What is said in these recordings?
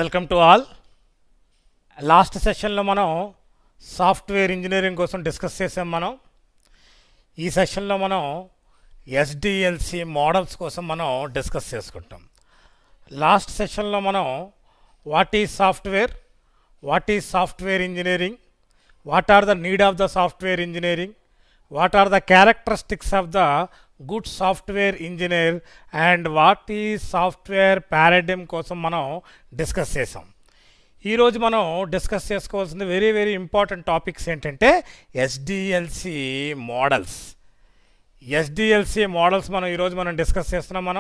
Welcome to all. Last సెషన్లో మనం software engineering కోసం డిస్కస్ చేసాం. ఈ సెషన్లో మనం ఎస్డిఎల్సి మోడల్స్ కోసం మనం డిస్కస్ చేసుకుంటాం. లాస్ట్ సెషన్లో మనం what is software engineering, what are the need of the software engineering, what are the characteristics of the good software engineer and what is software paradigm కోసం మనం డిస్కస్ చేసాం. ఈరోజు మనం డిస్కస్ చేసుకోవాల్సింది వెరీ వెరీ ఇంపార్టెంట్ టాపిక్స్ ఏంటంటే SDLC models. SDLC models ఈరోజు మనం discuss చేస్తున్నాం.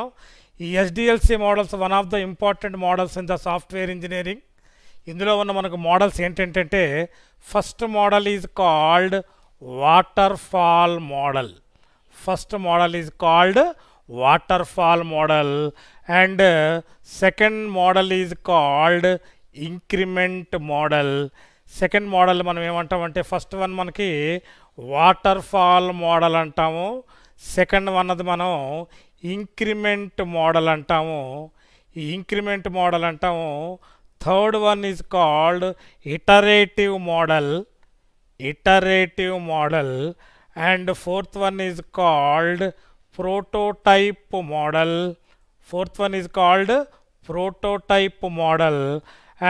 ఈ SDLC models one of the important models in the software engineering. ఇందులో ఉన్న మనకు మోడల్స్ ఏంటంటే first model is called waterfall model. First model is called waterfall model and second model is called increment model. Second model మనం ఏమంటామంటే first one మనకి waterfall model అంటాము, second one అది మనం ఇంక్రిమెంట్ మోడల్ అంటాము. ఈ ఇంక్రిమెంట్ మోడల్ అంటాము. Third one is called iterative model and fourth one is called prototype model.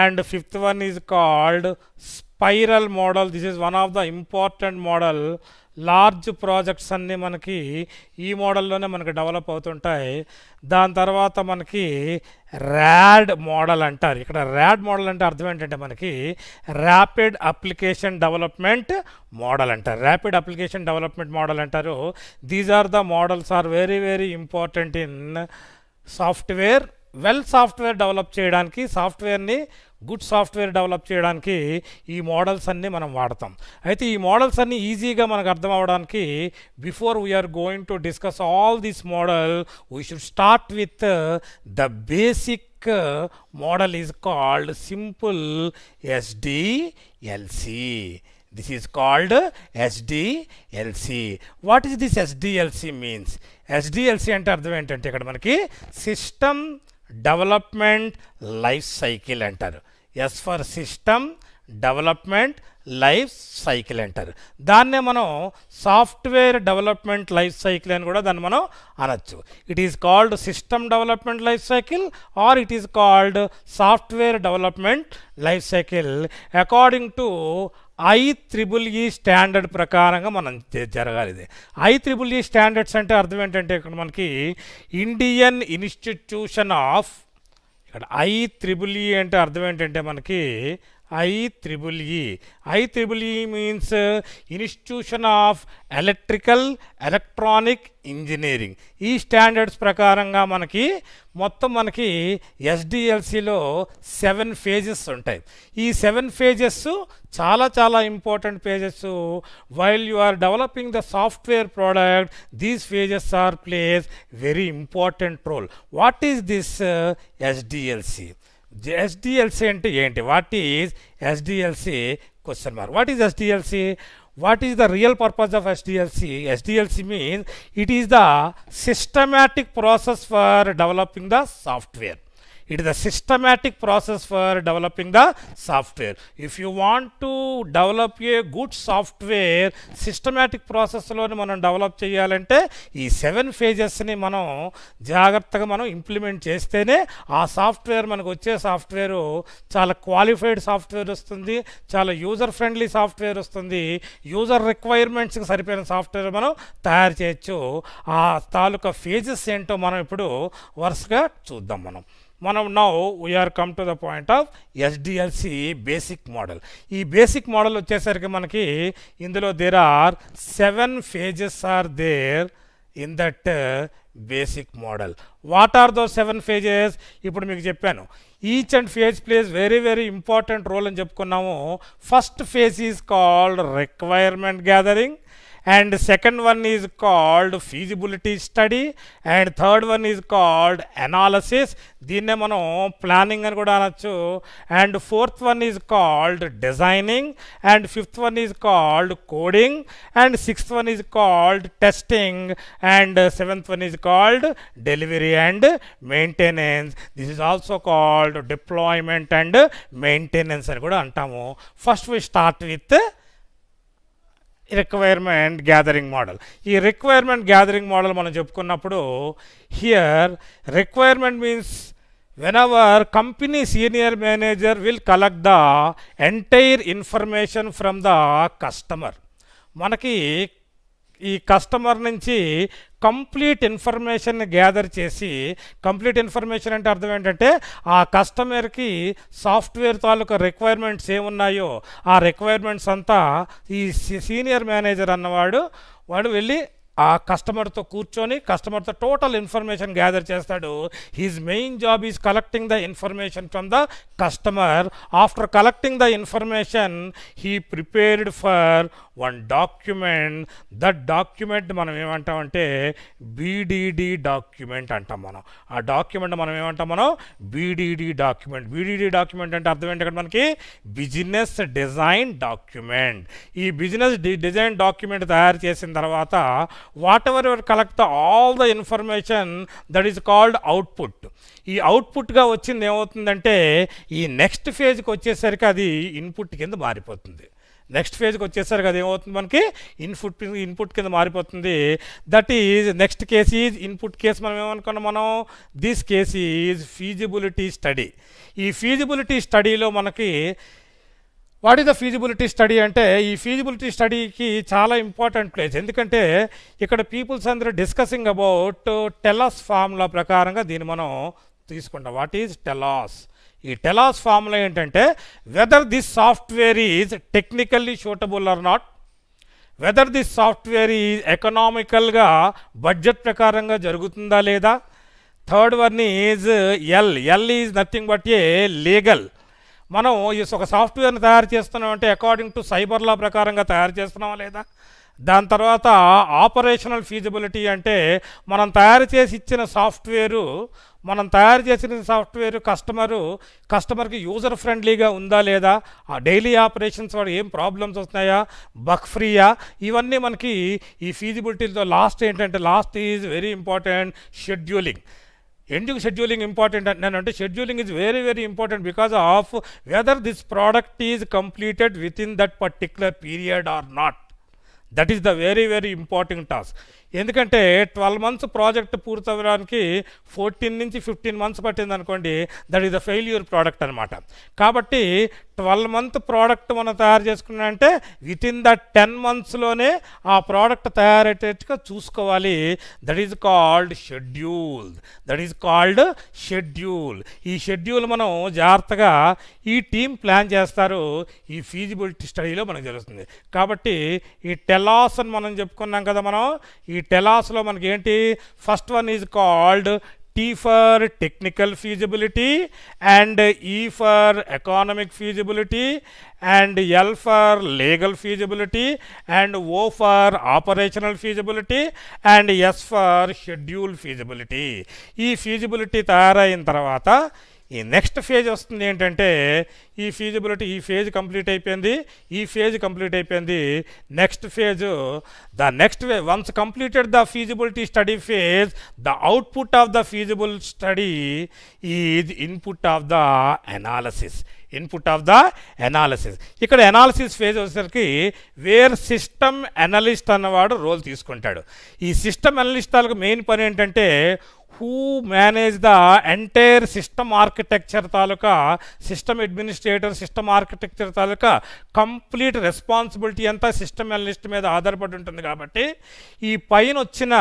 And fifth one is called spiral model. This is one of the important model. Large projects అన్నీ మనకి ఈ మోడల్లోనే మనకి develop అవుతుంటాయి. దాని తర్వాత మనకి rat model అంటారు. ఇక్కడ ర్యాడ్ మోడల్ అంటే అర్థం ఏంటంటే మనకి ర్యాపిడ్ అప్లికేషన్ డెవలప్మెంట్ మోడల్ అంటారు. These are the models are very very important in software. Software develop చేయడానికి, గుడ్ సాఫ్ట్వేర్ డెవలప్ చేయడానికి ఈ మోడల్స్ అన్నీ మనం వాడతాం. అయితే ఈ మోడల్స్ అన్నీ ఈజీగా మనకు అర్థం అవ్వడానికి before we're going to discuss all this model we should start with the basic model is called simple SDLC. This is called SDLC. What is this SDLC means? SDLC అంటే అర్థం ఏంటంటే ఇక్కడ మనకి సిస్టమ్ డెవలప్మెంట్ లైఫ్ సైకిల్ అంటారు. S for system development life cycle అంటారు. దాన్నే మనం software development life cycle అని కూడా దాన్ని మనం అనొచ్చు. It is called system development life cycle or it is called software development life cycle according to IEEE standard ప్రకారంగా మనం జరగాలి. ఇది IEEE స్టాండర్డ్స్ అంటే అర్థం ఏంటంటే ఇక్కడ మనకి ఇండియన్ ఇన్స్టిట్యూషన్ ఆఫ్, ఇక్కడ IEEE అంటే అర్థం ఏంటంటే మనకి IEEE means institution of electronic engineering. ఈ స్టాండర్డ్స్ ప్రకారంగా మనకి ఎస్డిఎల్సిలో 7 phases ఉంటాయి. ఈ 7 phases చాలా important phases. While you are developing the software product these phases are plays very important role. What is this SDLC? SDLC అంటే ఏంటి? What is SDLC? Question mark. What is SDLC? What is the real purpose of SDLC? SDLC means it is the systematic process for developing the software. It is a systematic process for developing the software. If you want to develop a good software, systematic process లోని మనం develop చేయాలంటే ఈ 7 phases మనం జాగ్రత్తగా మనం implement చేస్తేనే ఆ software మనకు వచ్చే సాఫ్ట్వేరు చాలా క్వాలిఫైడ్ సాఫ్ట్వేర్ వస్తుంది, చాలా యూజర్ ఫ్రెండ్లీ సాఫ్ట్వేర్ వస్తుంది, యూజర్ రిక్వైర్మెంట్స్కి సరిపోయిన సాఫ్ట్వేర్ మనం తయారు చేయొచ్చు. ఆ తాలూకా ఫేజెస్ ఏంటో మనం ఇప్పుడు వరుసగా చూద్దాం. మనం now we're come to the point of SDLC basic model. ఈ బేసిక్ మోడల్ వచ్చేసరికి మనకి ఇందులో there are 7 phases are there in that basic model. What are those 7 phases? ఇప్పుడు మీకు చెప్పాను. Each and phase plays very very important role అని చెప్పుకున్నాము. First phase is called requirement gathering and second one is called feasibility study, and third one is called analysis, దీన్నే మనం planning అని కూడా అనొచ్చు, and fourth one is called designing, and fifth one is called coding, and sixth one is called testing, and seventh one is called delivery and maintenance. This is also called deployment and maintenance అని కూడా అంటాము. First we start with requirement gathering model. ఈ requirement gathering model మనం చెప్పుకున్నప్పుడు here requirement means whenever company senior manager will collect the entire information from the customer, మనకి ఈ customer నుంచి complete information gather చేసి, కంప్లీట్ ఇన్ఫర్మేషన్ అంటే అర్థం ఏంటంటే ఆ కస్టమర్కి సాఫ్ట్వేర్ తాలూకా రిక్వైర్మెంట్స్ ఏమున్నాయో ఆ రిక్వైర్మెంట్స్ అంతా ఈ సీనియర్ మేనేజర్ అన్నవాడు వెళ్ళి ఆ కస్టమర్తో కూర్చొని కస్టమర్తో టోటల్ ఇన్ఫర్మేషన్ గ్యాదర్ చేస్తాడు. His main job is collecting the information from the customer. After collecting the information he prepared for one document. That document మనం ఏమంటామంటే బీడీడీ డాక్యుమెంట్ అంటాం. మనం ఆ డాక్యుమెంట్ మనం ఏమంటాం, మనం బీడీడీ డాక్యుమెంట్. బీడీడీ డాక్యుమెంట్ అంటే అర్థం ఏంటంటే మనకి బిజినెస్ డిజైన్ డాక్యుమెంట్. ఈ బిజినెస్ డిజైన్ డాక్యుమెంట్ తయారు చేసిన తర్వాత whatever you collect all the information, that is called output. ఈ అవుట్పుట్గా వచ్చింది ఏమవుతుందంటే ఈ నెక్స్ట్ ఫేజ్కి వచ్చేసరికి అది ఇన్పుట్ కింద మారిపోతుంది. నెక్స్ట్ ఫేజ్కి వచ్చేసరికి అది ఏమవుతుంది, మనకి ఇన్పుట్ కింద మారిపోతుంది. That is next case is input case. మనం ఏమనుకున్నాం, మనం this case is feasibility study. ఈ ఫీజిబిలిటీ స్టడీలో మనకి what is the feasibility study అంటే ఈ ఫీజిబిలిటీ స్టడీకి చాలా ఇంపార్టెంట్ ప్లేస్. ఎందుకంటే ఇక్కడ పీపుల్స్ అందరూ డిస్కసింగ్ అబౌట్ టెలాస్ ఫార్ములా ప్రకారంగా దీన్ని మనం తీసుకుంటాం. What is TELOS? ఈ టెలాస్ ఫార్ములా ఏంటంటే whether this software is technically suitable or not, whether this software is ఎకనామికల్గా బడ్జెట్ ప్రకారంగా జరుగుతుందా లేదా. Third one is L is nothing but a legal. మనం ఒక సాఫ్ట్వేర్ని తయారు చేస్తున్నామంటే అకార్డింగ్ టు సైబర్ లా ప్రకారంగా తయారు చేస్తున్నామా లేదా. దాని తర్వాత ఆపరేషనల్ ఫీజిబిలిటీ అంటే మనం తయారు చేసి ఇచ్చిన సాఫ్ట్వేరు, మనం తయారు చేసిన సాఫ్ట్వేర్ కస్టమర్కి యూజర్ ఫ్రెండ్లీగా ఉందా లేదా, ఆ డైలీ ఆపరేషన్స్ వాడు ఏం ప్రాబ్లమ్స్ వస్తున్నాయా, బగ్ ఫ్రీయా, ఇవన్నీ మనకి ఈ ఫీజిబిలిటీతో. లాస్ట్ ఏంటంటే last is very important, scheduling. ఎందుకు షెడ్యూలింగ్ ఇంపార్టెంట్ అంటే scheduling is very very important because of whether this product is completed with in that particular period or not. That is the very very important task. ఎందుకంటే 12 months project పూర్తవడానికి 14 నుంచి 15 months పట్టింది అనుకోండి, that is the failure product అనమాట. కాబట్టి 12 month product మనం తయారు చేసుకున్నామంటే విత్ ఇన్ ద 10 monthsలోనే ఆ ప్రోడక్ట్ తయారయ్యేటట్టుగా చూసుకోవాలి. That is called schedule. That is called schedule. ఈ షెడ్యూల్ మనం జాగ్రత్తగా ఈ టీం ప్లాన్ చేస్తారు. ఈ ఫీజిబిలిటీ స్టడీలో మనకు జరుగుతుంది. కాబట్టి ఈ టెలాస్ అని మనం చెప్పుకున్నాం కదా. మనం ఈ టెలాస్లో మనకి ఏంటి, first one is called T for technical feasibility, and E for economic feasibility, and L for legal feasibility, and O for operational feasibility, and S for schedule feasibility. ఈ feasibility తయారైన తర్వాత ఈ నెక్స్ట్ ఫేజ్ వస్తుంది ఏంటంటే ఈ feasibility, ఈ phase complete అయిపోయింది, ఈ ఫేజ్ కంప్లీట్ అయిపోయింది. Next phase, the next phase once completed the feasibility study phase, the output of the feasible study is input of the analysis. Input of the analysis. ఇక్కడ analysis phase వచ్చేసరికి wear system analyst అన్నవాడు role తీసుకుంటాడు. ఈ system analyst తాలూకు main పని ఏంటంటే who manage the entire system architecture taluka, system administrator, system architecture taluka complete responsibility అంతా system analyst మీద ఆధారపడి ఉంటుంది. కాబట్టి ఈ పైన వచ్చిన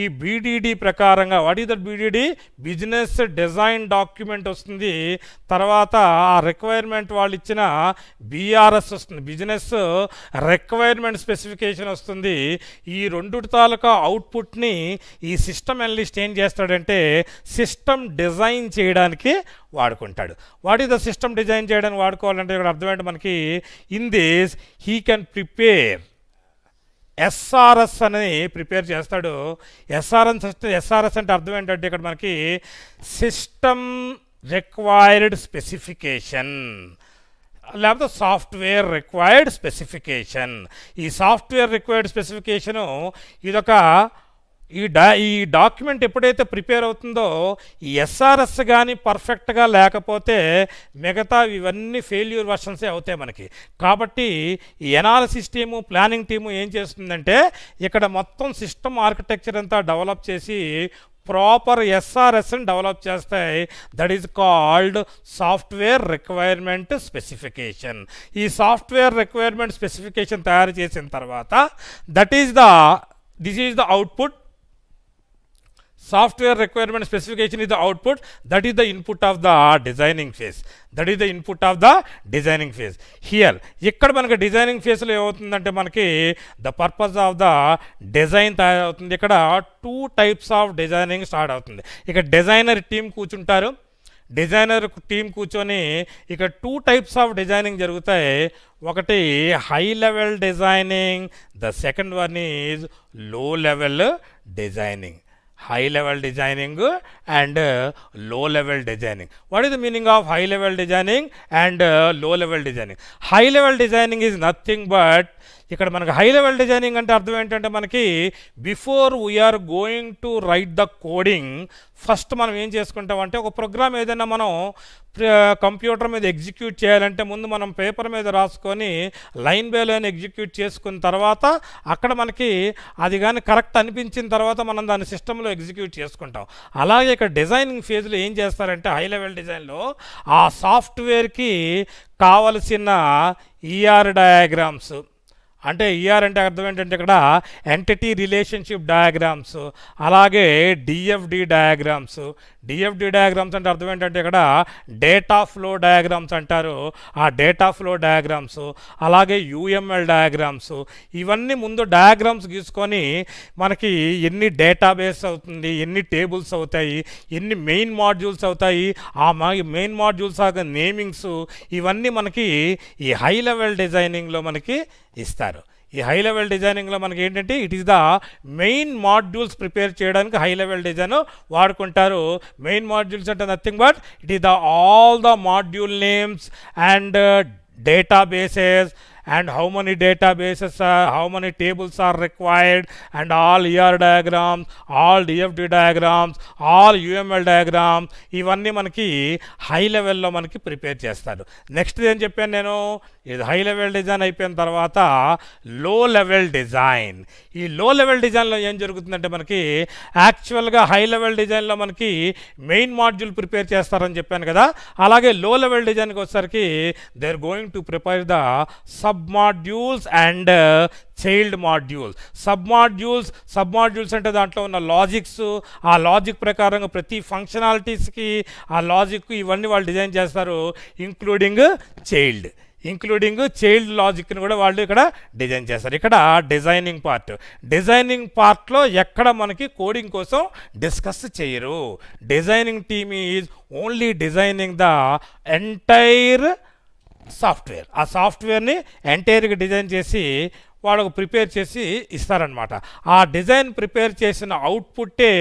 ఈ బీడీడీ ప్రకారంగా, what is that BDD, business design document వస్తుంది. తర్వాత ఆ రిక్వైర్మెంట్ వాళ్ళు ఇచ్చిన బీఆర్ఎస్ వస్తుంది, బిజినెస్ రిక్వైర్మెంట్ స్పెసిఫికేషన్ వస్తుంది. ఈ రెండు తాలూకా అవుట్పుట్ని ఈ సిస్టమ్ అనలిస్ట్ ఏం చేస్తాడంటే సిస్టమ్ డిజైన్ చేయడానికి వాడుకుంటాడు. What is the system design చేయడానికి వాడుకోవాలంటే ఇక్కడ అర్థమైంది మనకి, in this he can prepare SRS అని ప్రిపేర్ చేస్తాడు. ఎస్ఆర్ఎస్ అంటే అర్థం ఏంటంటే ఇక్కడ మనకి సిస్టమ్ రిక్వైర్డ్ స్పెసిఫికేషన్ లేకపోతే సాఫ్ట్వేర్ రిక్వైర్డ్ స్పెసిఫికేషన్. ఈ సాఫ్ట్వేర్ రిక్వైర్డ్ స్పెసిఫికేషను ఇదొక ఈ డాక్యుమెంట్ ఎప్పుడైతే ప్రిపేర్ అవుతుందో ఈ ఎస్ఆర్ఎస్ కానీ పర్ఫెక్ట్గా లేకపోతే మిగతా ఇవన్నీ ఫెయిల్యూర్ వర్షన్సే అవుతాయి మనకి. కాబట్టి ఈ ఎనాలిసిస్ టీము ప్లానింగ్ టీము ఏం చేస్తుందంటే ఇక్కడ మొత్తం సిస్టమ్ ఆర్కిటెక్చర్ అంతా డెవలప్ చేసి ప్రాపర్ ఎస్ఆర్ఎస్ని డెవలప్ చేస్తాయి. That is called software requirement specification. ఈ సాఫ్ట్వేర్ రిక్వైర్మెంట్ స్పెసిఫికేషన్ తయారు చేసిన తర్వాత this is the output. Software requirement specification is the output. That is the input of the designing phase. Here ఇక్కడ మనకి designing ఫేజ్లో ఏమవుతుందంటే మనకి the purpose of the design తయారవుతుంది. ఇక్కడ 2 types ఆఫ్ డిజైనింగ్ స్టార్ట్ అవుతుంది. ఇక డిజైనర్ టీం కూర్చుంటారు. డిజైనర్ టీం కూర్చొని ఇక 2 types ఆఫ్ డిజైనింగ్ జరుగుతాయి. ఒకటి high level designing, the second one is low level designing. High level designing and low level designing. What is the meaning of high level designing and low level designing? High level designing is nothing but ఇక్కడ మనకి high level designing అంటే అర్థం ఏంటంటే మనకి before we're going to write the coding first మనం ఏం చేసుకుంటామంటే ఒక programme ఏదైనా మనం కంప్యూటర్ మీద ఎగ్జిక్యూట్ చేయాలంటే ముందు మనం పేపర్ మీద రాసుకొని లైన్ బై లైన్ ఎగ్జిక్యూట్ చేసుకున్న తర్వాత అక్కడ మనకి అది కానీ కరెక్ట్ అనిపించిన తర్వాత మనం దాన్ని సిస్టంలో ఎగ్జిక్యూట్ చేసుకుంటాం. అలాగే ఇక్కడ డిజైనింగ్ ఫేజ్లో ఏం చేస్తారంటే హై లెవెల్ డిజైన్లో ఆ సాఫ్ట్వేర్కి కావలసిన ఈఆర్ డయాగ్రామ్స్ అంటే ఈఆర్ అంటే అర్థం ఏంటంటే ఇక్కడ ఎంటిటీ రిలేషన్షిప్ డయాగ్రామ్స్, అలాగే డిఎఫ్డి డయాగ్రామ్స్. డిఎఫ్డి డయాగ్రామ్స్ అంటే అర్థం ఏంటంటే ఇక్కడ డేటా ఫ్లో డయాగ్రామ్స్ అంటారు. ఆ డేటా ఫ్లో డయాగ్రామ్స్, అలాగే యూఎంఎల్ డయాగ్రామ్స్, ఇవన్నీ ముందు డయాగ్రామ్స్ గీసుకొని మనకి ఎన్ని డేటాబేస్ అవుతుంది, ఎన్ని టేబుల్స్ అవుతాయి, ఎన్ని మెయిన్ మాడ్యూల్స్ అవుతాయి, ఆ మెయిన్ మాడ్యూల్స్ నేమింగ్స్, ఇవన్నీ మనకి ఈ హై లెవెల్ డిజైనింగ్లో మనకి ఇస్తారు. ఈ హై లెవెల్ డిజైనింగ్లో మనకి ఏంటంటే it is the main modules prepare చేయడానికి హై లెవెల్ డిజైన్ వాడుకుంటారు. మెయిన్ మాడ్యూల్స్ అంటే nothing but it is the all the module names and databases and how many databases how many tables are required, and all ER diagrams, all DFD diagrams, all UML diagrams, ఇవన్నీ మనకి high లెవెల్లో మనకి prepare చేస్తారు. Next ఏం చెప్పాను నేను, ఇది high level design అయిపోయిన తర్వాత లో లెవెల్ డిజైన్. ఈ లో లెవెల్ డిజైన్లో ఏం జరుగుతుందంటే మనకి యాక్చువల్గా హై లెవెల్ డిజైన్లో మనకి మెయిన్ మాడ్యూల్ ప్రిపేర్ చేస్తారని చెప్పాను కదా, అలాగే లో లెవెల్ డిజైన్కి వచ్చేసరికి they are going to prepare the sub modules and child modules. Sub modules అంటే దాంట్లో ఉన్న లాజిక్స్, ఆ లాజిక్ ప్రకారంగా ప్రతి ఫంక్షనాలిటీస్కి ఆ లాజిక్ ఇవన్నీ వాళ్ళు డిజైన్ చేస్తారు, ఇంక్లూడింగ్ చైల్డ్ లాజిక్ని కూడా వాళ్ళు ఇక్కడ డిజైన్ చేస్తారు. ఇక్కడ డిజైనింగ్ పార్ట్లో ఎక్కడ మనకి కోడింగ్ కోసం డిస్కస్ చేయరు. Designing team is only designing the entire software. ఆ సాఫ్ట్వేర్ని ఎంటైర్గా డిజైన్ చేసి వాళ్ళకు ప్రిపేర్ చేసి ఇస్తారనమాట. ఆ డిజైన్ ప్రిపేర్ చేసిన అవుట్పుట్టే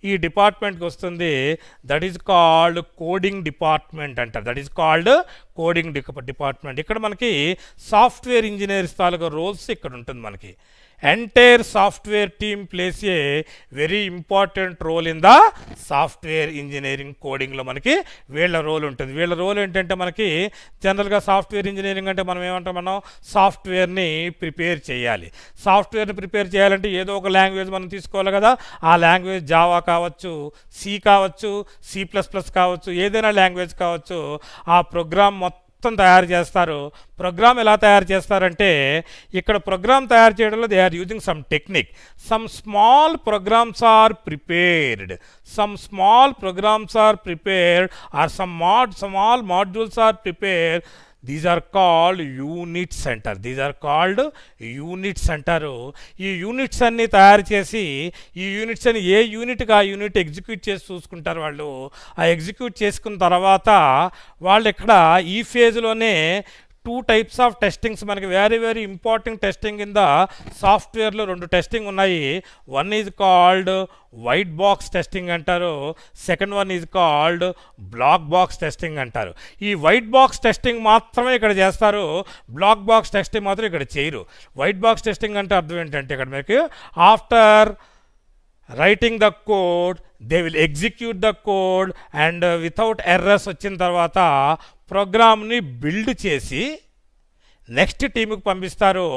ఈ డిపార్ట్మెంట్కి వస్తుంది. That is called coding department అంటారు. డిపార్ట్మెంట్. ఇక్కడ మనకి సాఫ్ట్వేర్ ఇంజనీర్స్ తాలూకా రోల్స్ ఇక్కడ ఉంటుంది. మనకి entire software team plays a very important role in the software engineering కోడింగ్లో మనకి వీళ్ళ రోల్ ఉంటుంది. వీళ్ళ రోల్ ఏంటంటే మనకి జనరల్గా సాఫ్ట్వేర్ ఇంజనీరింగ్ అంటే మనం ఏమంటాం, సాఫ్ట్వేర్ని ప్రిపేర్ చేయాలి. సాఫ్ట్వేర్ని ప్రిపేర్ చేయాలంటే ఏదో ఒక లాంగ్వేజ్ మనం తీసుకోవాలి కదా. ఆ లాంగ్వేజ్ జావా కావచ్చు, సి కావచ్చు, C++ కావచ్చు, ఏదైనా లాంగ్వేజ్ కావచ్చు. ఆ ప్రోగ్రామ్ మొత్తం తయారు చేస్తారు. ప్రోగ్రామ్ ఎలా తయారు చేస్తారంటే ఇక్కడ ప్రోగ్రామ్ తయారు చేయడంలో they are using some technique. Some small programs are prepared or small modules are prepared. These are called units అంటారు. ఈ యూనిట్స్ అన్ని తయారు చేసి ఈ యూనిట్స్ అని ఏ యూనిట్కి ఆ యూనిట్ ఎగ్జిక్యూట్ చేసి చూసుకుంటారు వాళ్ళు. ఆ ఎగ్జిక్యూట్ చేసుకున్న తర్వాత వాళ్ళు ఇక్కడ ఈ ఫేజ్లోనే టూ టైప్స్ ఆఫ్ టెస్టింగ్స్ మనకి very important testing in the సాఫ్ట్వేర్లో రెండు టెస్టింగ్ ఉన్నాయి. One is called white box testing అంటారు, second one is called black box testing అంటారు. ఈ వైట్ బాక్స్ టెస్టింగ్ మాత్రమే ఇక్కడ చేస్తారు, బ్లాక్ బాక్స్ టెస్టింగ్ మాత్రం ఇక్కడ చేయరు. వైట్ బాక్స్ టెస్టింగ్ అంటే అర్థం ఏంటంటే ఇక్కడ మీకు after writing the code they will execute the code and without errors వచ్చిన తర్వాత ప్రోగ్రామ్ని బిల్డ్ చేసి నెక్స్ట్ టీంకి పంపిస్తారు.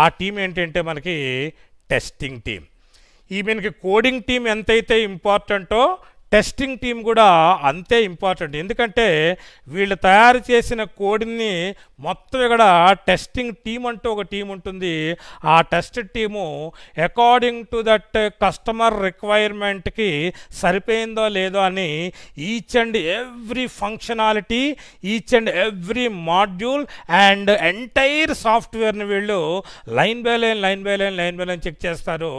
ఆ టీం ఏంటంటే మనకి టెస్టింగ్ టీం. ఈ మనకి కోడింగ్ టీం ఎంతైతే ఇంపార్టెంటో టెస్టింగ్ టీం కూడా అంతే ఇంపార్టెంట్. ఎందుకంటే వీళ్ళు తయారు చేసిన కోడ్ని మొత్తం ఇక్కడ టెస్టింగ్ టీం అంటూ ఒక టీం ఉంటుంది. ఆ test team according to that customer రిక్వైర్మెంట్కి సరిపోయిందో లేదో అని each and every functionality, each and every module and entire సాఫ్ట్వేర్ని వీళ్ళు లైన్ బై లైన్ చెక్ చేస్తారు.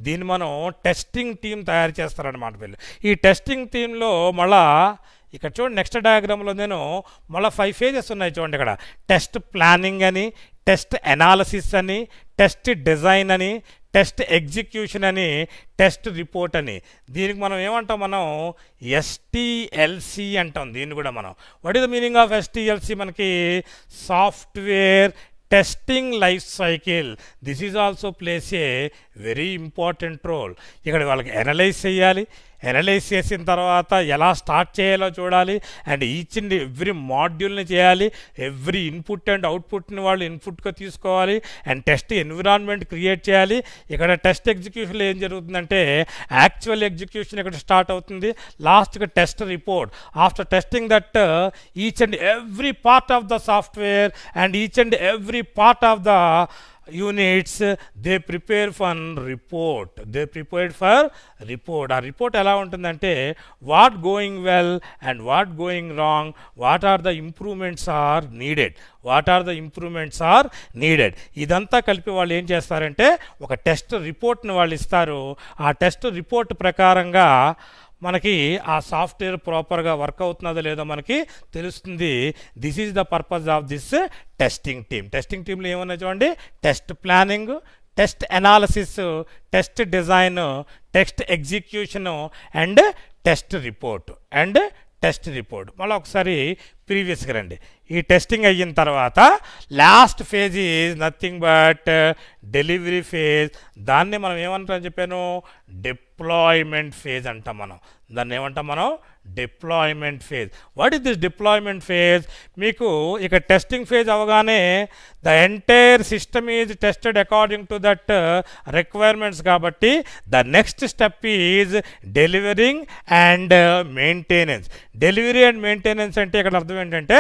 దీన్ని మనం టెస్టింగ్ టీం తయారు చేస్తారనమాట వీళ్ళు. ఈ టెస్టింగ్ టీంలో మళ్ళా ఇక్కడ చూడండి నెక్స్ట్ డయాగ్రామ్లో నేను మళ్ళీ 5 phases ఉన్నాయి చూడండి. ఇక్కడ టెస్ట్ ప్లానింగ్ అని, టెస్ట్ అనాలిసిస్ అని, టెస్ట్ డిజైన్ అని, టెస్ట్ ఎగ్జిక్యూషన్ అని, టెస్ట్ రిపోర్ట్ అని. దీనికి మనం ఏమంటాం, మనం STLC అంటాం దీన్ని కూడా మనం. What is the meaning of STLC? మనకి software testing life cycle. This is also plays a very important role. ఇక్కడ వాళ్ళకి అనలైజ్ చేయాలి, అనలైజ్ చేసిన తర్వాత ఎలా స్టార్ట్ చేయాలో చూడాలి, అండ్ ఈచ్ అండ్ ఎవ్రీ మాడ్యూల్ని చేయాలి, ఎవ్రీ ఇన్పుట్ అండ్ అవుట్పుట్ని వాళ్ళు ఇన్పుట్గా తీసుకోవాలి, అండ్ టెస్ట్ ఎన్విరాన్మెంట్ క్రియేట్ చేయాలి. ఇక్కడ టెస్ట్ ఎగ్జిక్యూషన్లో ఏం జరుగుతుందంటే యాక్చువల్ ఎగ్జిక్యూషన్ ఇక్కడ స్టార్ట్ అవుతుంది, లాస్ట్గా test report. After testing that each and every part of the software and each and every part of the units they prepare for report. ఆ report ఎలా ఉంటుందంటే what going well and what going wrong, what are the improvements are needed. ఇదంతా కలిపి వాళ్ళు ఏం చేస్తారంటే ఒక test రిపోర్ట్ని వాళ్ళు ఇస్తారు. ఆ టెస్ట్ రిపోర్ట్ ప్రకారంగా మనకి ఆ సాఫ్ట్వేర్ ప్రాపర్గా వర్క్ అవుతున్నదో లేదో మనకి తెలుస్తుంది. This is the purpose of this testing team. Testing టీంలో ఏమన్నా చూడండి, test planning, test analysis, test design, test execution and test report. మళ్ళీ ఒకసారి ప్రీవియస్గా రండి. ఈ టెస్టింగ్ అయిన తర్వాత last phase is nothing but delivery phase. దాన్ని మనం ఏమంటాం చెప్పాను, డిప్లాయ్మెంట్ ఫేజ్ అంటాం మనం. దాన్ని ఏమంటాం మనం, deployment phase. What is this deployment phase? మీకు ఇక టెస్టింగ్ ఫేజ్ అవగానే the entire system is tested according to that requirements. కాబట్టి the next step is delivering and maintenance. Delivery and maintenance అంటే ఇక్కడ అర్థం ఏంటంటే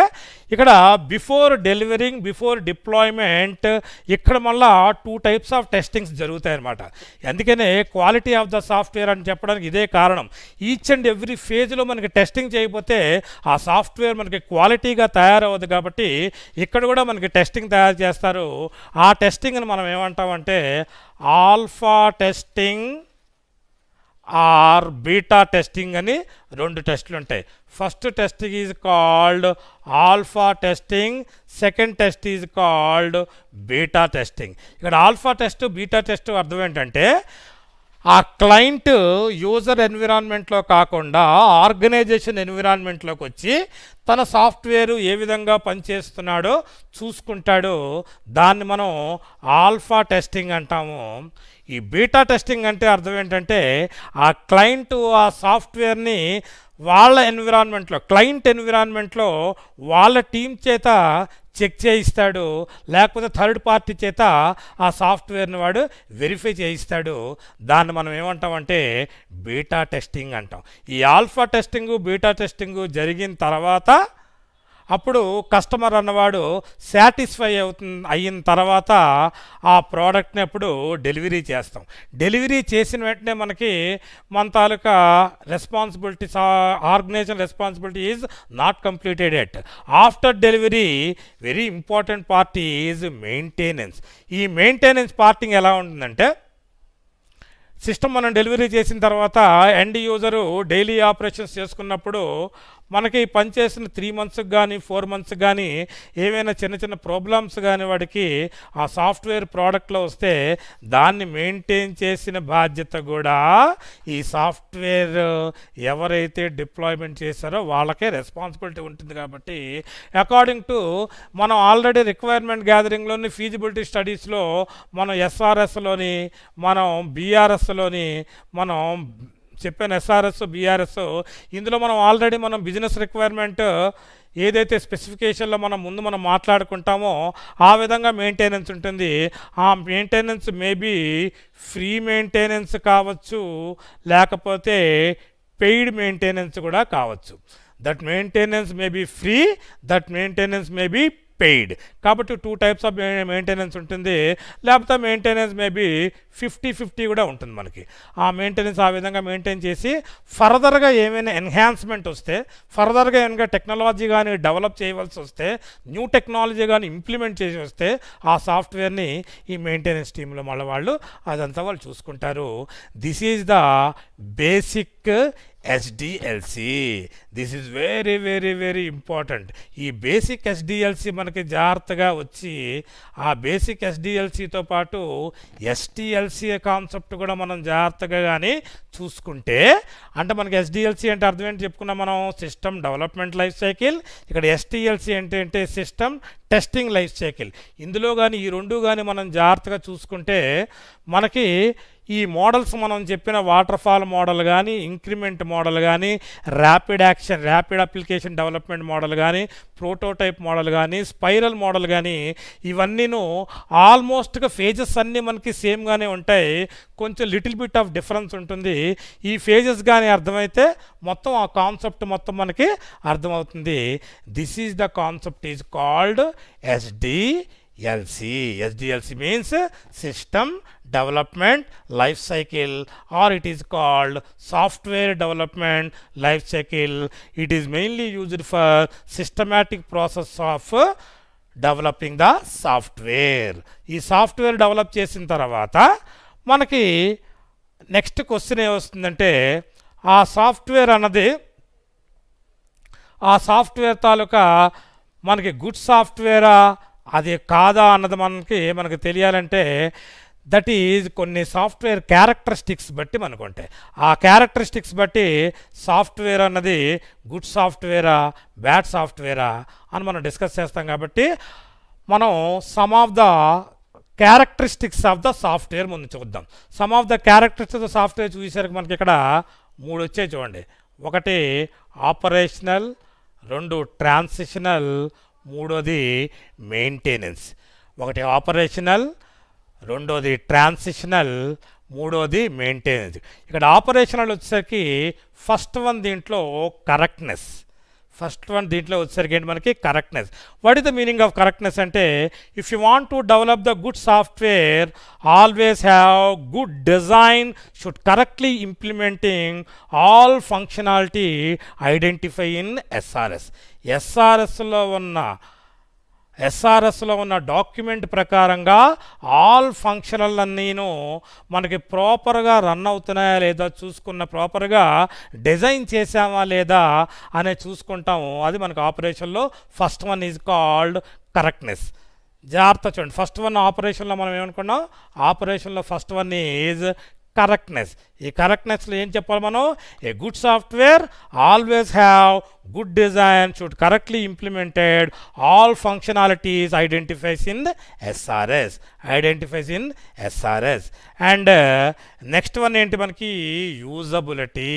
ఇక్కడ బిఫోర్ డెలివరింగ్, బిఫోర్ డిప్లాయ్మెంట్ ఇక్కడ మళ్ళా 2 types ఆఫ్ టెస్టింగ్స్ జరుగుతాయి అన్నమాట. అందుకనే క్వాలిటీ ఆఫ్ ద సాఫ్ట్వేర్ అని చెప్పడానికి ఇదే కారణం. ఈచ్ అండ్ ఎవ్రీ ఫేజ్లో మనకి టెస్టింగ్ చేయకపోతే ఆ సాఫ్ట్వేర్ మనకి క్వాలిటీగా తయారవ్వదు. కాబట్టి ఇక్కడ కూడా మనకి టెస్టింగ్ తయారు చేస్తారు. ఆ టెస్టింగ్ని మనం ఏమంటామంటే alpha testing are beta testing అని 2 టెస్టులు ఉంటాయి. First test is called alpha testing, second test is called beta testing. ఇక్కడ ఆల్ఫా టెస్ట్, బీటా టెస్ట్ అర్థం ఏంటంటే ఆ క్లయింట్ యూజర్ ఎన్విరాన్మెంట్లో కాకుండా ఆర్గనైజేషన్ ఎన్విరాన్మెంట్లోకి వచ్చి తన సాఫ్ట్వేర్ ఏ విధంగా పనిచేస్తున్నాడో చూసుకుంటాడో దాన్ని మనం ఆల్ఫా టెస్టింగ్ అంటాము. ఈ బీటా టెస్టింగ్ అంటే అర్థం ఏంటంటే ఆ క్లయింట్ ఆ సాఫ్ట్వేర్ని వాళ్ళ ఎన్విరాన్మెంట్లో, క్లయింట్ ఎన్విరాన్మెంట్లో వాళ్ళ టీం చేత చెక్ చేయిస్తాడు, లేకపోతే థర్డ్ పార్టీ చేత ఆ సాఫ్ట్వేర్ని వాడు వెరిఫై చేయిస్తాడు. దాన్ని మనం ఏమంటామంటే బీటా టెస్టింగ్ అంటాం. ఈ ఆల్ఫా టెస్టింగు, బీటా టెస్టింగు జరిగిన తర్వాత అప్పుడు కస్టమర్ అన్నవాడు సాటిస్ఫై అయిన తర్వాత ఆ ప్రోడక్ట్ని అప్పుడు డెలివరీ చేస్తాం. డెలివరీ చేసిన వెంటనే మనకి మన తాలూకా responsibility, organisation responsibility is not completed at. After delivery very important part is maintenance. ఈ మెయింటెనెన్స్ పార్టింగ్ ఎలా ఉంటుందంటే సిస్టమ్ మనం డెలివరీ చేసిన తర్వాత ఎండ్ యూజరు డైలీ ఆపరేషన్స్ చేసుకున్నప్పుడు మనకి పనిచేసిన 3 మంత్స్కి కానీ 4 మంత్స్కి కానీ ఏవైనా చిన్న చిన్న ప్రాబ్లమ్స్ కానీ వాడికి ఆ సాఫ్ట్వేర్ ప్రోడక్ట్లో వస్తే దాన్ని మెయింటైన్ చేసిన బాధ్యత కూడా ఈ సాఫ్ట్వేర్ ఎవరైతే డిప్లాయ్మెంట్ చేశారో వాళ్ళకే రెస్పాన్సిబిలిటీ ఉంటుంది. కాబట్టి అకార్డింగ్ టు మనం ఆల్రెడీ రిక్వైర్మెంట్ గ్యాదరింగ్లోని ఫీజిబిలిటీ స్టడీస్లో మనం ఎస్ఆర్ఎస్లోని మనం బీఆర్ఎస్లోని మనం చెప్పాను ఎస్ఆర్ఎస్ బీఆర్ఎస్ ఇందులో మనం ఆల్రెడీ మనం బిజినెస్ రిక్వైర్మెంట్ ఏదైతే స్పెసిఫికేషన్లో మనం మాట్లాడుకుంటామో ఆ విధంగా మెయింటెనెన్స్ ఉంటుంది. ఆ మెయింటెనెన్స్ మేబీ ఫ్రీ మెయింటెనెన్స్ కావచ్చు, లేకపోతే పెయిడ్ మెయింటెనెన్స్ కూడా కావచ్చు. That maintenance may be free, that maintenance may be paid. కాబట్టి 2 టైప్స్ ఆఫ్ మెయింటెనెన్స్ ఉంటుంది. లేకపోతే మెయింటెనెన్స్ మేబీ 50-50 కూడా ఉంటుంది. మనకి ఆ మెయింటెనెన్స్ ఆ విధంగా మెయింటైన్ చేసి ఫర్దర్గా ఏమైనా ఎన్హాన్స్మెంట్ వస్తే, ఫర్దర్గా ఏమైనా టెక్నాలజీ కానీ డెవలప్ చేయవలసి వస్తే, న్యూ టెక్నాలజీ కానీ ఇంప్లిమెంట్ చేసి వస్తే ఆ సాఫ్ట్వేర్ని ఈ మెయింటెనెన్స్ టీంలో మళ్ళీ వాళ్ళు అదంతా వాళ్ళు చూసుకుంటారు. This is the basic SDLC. This is very very very important. ఈ బేసిక్ SDLC మనకి జాగ్రత్తగా వచ్చి ఆ బేసిక్ SDLCతో పాటు STLC కాన్సెప్ట్ కూడా మనం జాగ్రత్తగా కానీ చూసుకుంటే, అంటే మనకి SDLC అంటే అర్థం ఏంటి చెప్పుకున్నాం మనం, సిస్టమ్ డెవలప్మెంట్ లైఫ్ సైకిల్. ఇక్కడ STLC అంటే సిస్టమ్ టెస్టింగ్ లైఫ్ సైకిల్. ఇందులో కానీ ఈ రెండు కానీ మనం జాగ్రత్తగా చూసుకుంటే మనకి ఈ మోడల్స్ మనం చెప్పిన వాటర్ ఫాల్ మోడల్ కానీ, ఇంక్రిమెంట్ మోడల్ కానీ, ర్యాపిడ్ అప్లికేషన్ డెవలప్మెంట్ మోడల్ కానీ, ప్రోటోటైప్ మోడల్ కానీ, స్పైరల్ మోడల్ కానీ, ఇవన్నీను ఆల్మోస్ట్గా ఫేజెస్ అన్నీ మనకి సేమ్గానే ఉంటాయి. కొంచెం లిటిల్ బిట్ ఆఫ్ డిఫరెన్స్ ఉంటుంది. ఈ ఫేజెస్ కానీ అర్థమైతే మొత్తం ఆ కాన్సెప్ట్ మొత్తం మనకి అర్థమవుతుంది. This is the concept is called SDLC. SDLC means System Development Life Cycle, or it is called Software Development Life Cycle. It is mainly used for systematic process of developing the software. ఈ software develop చేసిన తర్వాత మనకి next question ఏమొస్తుందంటే, ఆ software అన్నది ఆ software తాలూకా మనకి good సాఫ్ట్వేరా అది కాదా అన్నది మనకి తెలియాలంటే దట్ ఈజ్ కొన్ని సాఫ్ట్వేర్ క్యారెక్టరిస్టిక్స్ బట్టి మనకుంటాయి. ఆ క్యారెక్టరిస్టిక్స్ బట్టి సాఫ్ట్వేర్ అన్నది గుడ్ సాఫ్ట్వేరా బ్యాడ్ సాఫ్ట్వేరా అని మనం డిస్కస్ చేస్తాం. కాబట్టి మనం some of the characteristics of the software ముందు చూద్దాం. Some of the characteristics of the software చూసేసరికి మనకి ఇక్కడ 3 వచ్చాయి చూడండి. ఒకటి ఆపరేషనల్, 2 ట్రాన్సిషనల్, 3వది మెయింటెనెన్స్. ఒకటి ఆపరేషనల్, 2వది ట్రాన్సిషనల్, 3వది మెయింటెనెన్స్. ఇక్కడ ఆపరేషనల్ వచ్చేసరికి ఫస్ట్ వన్ దీంట్లో కరెక్ట్నెస్. ఏంటి మనకి correctness. What is the meaning of correctness అంటే, if you want to develop the good software always have good design, should correctly implementing all functionality identify in SRS. ఎస్ఆర్ఎస్లో ఉన్న document ప్రకారంగా all functional అన్నీను మనకి ప్రాపర్గా run అవుతున్నాయా లేదా చూసుకున్న, ప్రాపర్గా design చేసామా లేదా అనే చూసుకుంటాము. అది మనకు ఆపరేషన్లో first one is called correctness. జాగ్రత్త చూడండి, ఫస్ట్ వన్ ఆపరేషన్లో మనం ఏమనుకున్నాం, ఆపరేషన్లో ఫస్ట్ వన్ ఈజ్ కరెక్ట్నెస్. ఈ కరెక్ట్నెస్లో ఏం చెప్పాలి మనం, a good software always have good design, should correctly implemented all functionalities identifies in the SRS. And next one ఏంటి మనకి యూజబిలిటీ.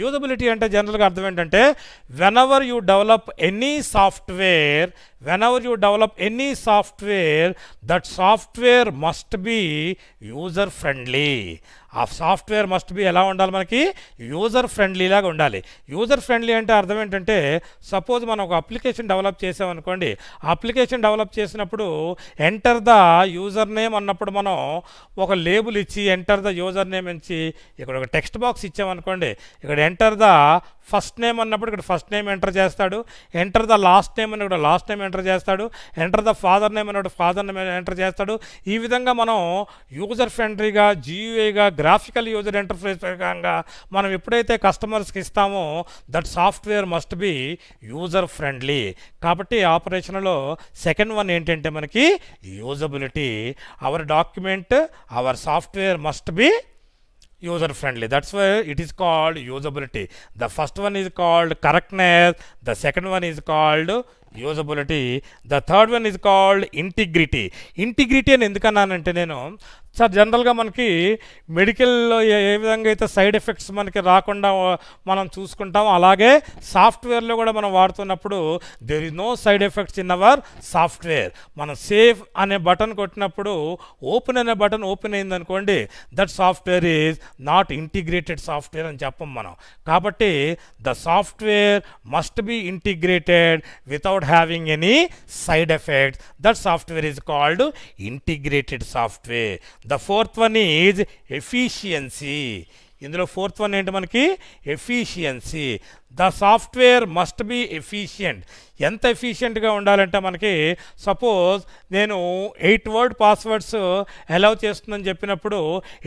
యూజబిలిటీ అంటే జనరల్గా అర్థం ఏంటంటే, whenever you develop any software that software must be user friendly. ఆ software must B ఎలా ఉండాలి, మనకి యూజర్ ఫ్రెండ్లీలాగా ఉండాలి. యూజర్ ఫ్రెండ్లీ అంటే అర్థం ఏంటంటే, సపోజ్ మనం ఒక అప్లికేషన్ డెవలప్ చేసామనుకోండి, అప్లికేషన్ డెవలప్ చేసినప్పుడు ఎంటర్ ద యూజర్ నేమ్ అన్నప్పుడు మనం ఒక లేబుల్ ఇచ్చి ఎంటర్ ద యూజర్ నేమ్ ఇచ్చి ఇక్కడ ఒక టెక్స్ట్ బాక్స్ ఇచ్చామనుకోండి, ఇక్కడ ఎంటర్ ద ఫస్ట్ నేమ్ అన్నప్పుడు ఇక్కడ ఫస్ట్ నేమ్ ఎంటర్ చేస్తాడు, ఎంటర్ ద లాస్ట్ నేమ్ అని ఇక్కడ లాస్ట్ నేమ్ ఎంటర్ చేస్తాడు, ఎంటర్ ద ఫాదర్ నేమ్ అన్నప్పుడు ఫాదర్ నేమ్ ఎంటర్ చేస్తాడు. ఈ విధంగా మనం యూజర్ ఫ్రెండ్లీగా, GUIగా, గ్రాఫికల్ యూజర్ ఇంటర్ఫేస్ ప్రకారంగా మనం ఎప్పుడైతే కస్టమర్స్కి ఇస్తామో that software must be user friendly. కాబట్టి ఆపరేషన్లో సెకండ్ వన్ ఏంటంటే మనకి usability. Our document, our software must be user friendly. That's why it is called usability. The first one is called correctness, the second one is called usability, the third one is called integrity. Integrity అని ఎందుకన్నానంటే నేను sir జనరల్గా మనకి మెడికల్లో ఏ విధంగా అయితే side effects మనకి రాకుండా మనం చూసుకుంటాం, అలాగే సాఫ్ట్వేర్లో కూడా మనం వాడుతున్నప్పుడు there is no side effects in our software. మనం సేఫ్ అనే బటన్ కొట్టినప్పుడు ఓపెన్ అనే బటన్ ఓపెన్ అయిందనుకోండి, that software is not integrated software అని చెప్పం మనం. కాబట్టి the software must be integrated without having any side effects. That software is called integrated software. The fourth one is efficiency. ఇందులో fourth one ఏంటి మనకి efficiency. The software must be efficient. ఎంత ఎఫిషియెంట్గా ఉండాలంటే మనకి సపోజ్ నేను 8 వర్డ్ పాస్వర్డ్స్ అలౌ చేస్తుందని చెప్పినప్పుడు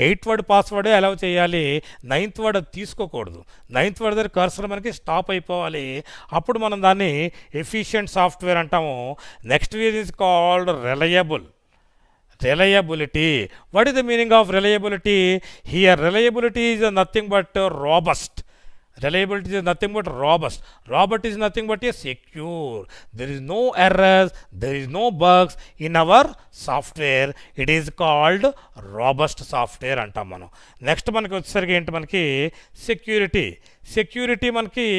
8 వర్డ్ పాస్వర్డే అలౌ చేయాలి, 9th వర్డ్ అది తీసుకోకూడదు. 9th వర్డ్ దగ్గర కర్సర్ మనకి స్టాప్ అయిపోవాలి. అప్పుడు మనం దాన్ని ఎఫిషియంట్ సాఫ్ట్వేర్ అంటాము. నెక్స్ట్ వీజ్ is called reliable. Reliability. What is the meaning of reliability? Here reliability is nothing but robust. Reliability is nothing but robust. Robust is nothing but a secure. There is no errors, there is no bugs in our software. It is called robust software అంటాం మనం. Next మనకి వచ్చేసరికి ఏంటి మనకి security. Security మనకి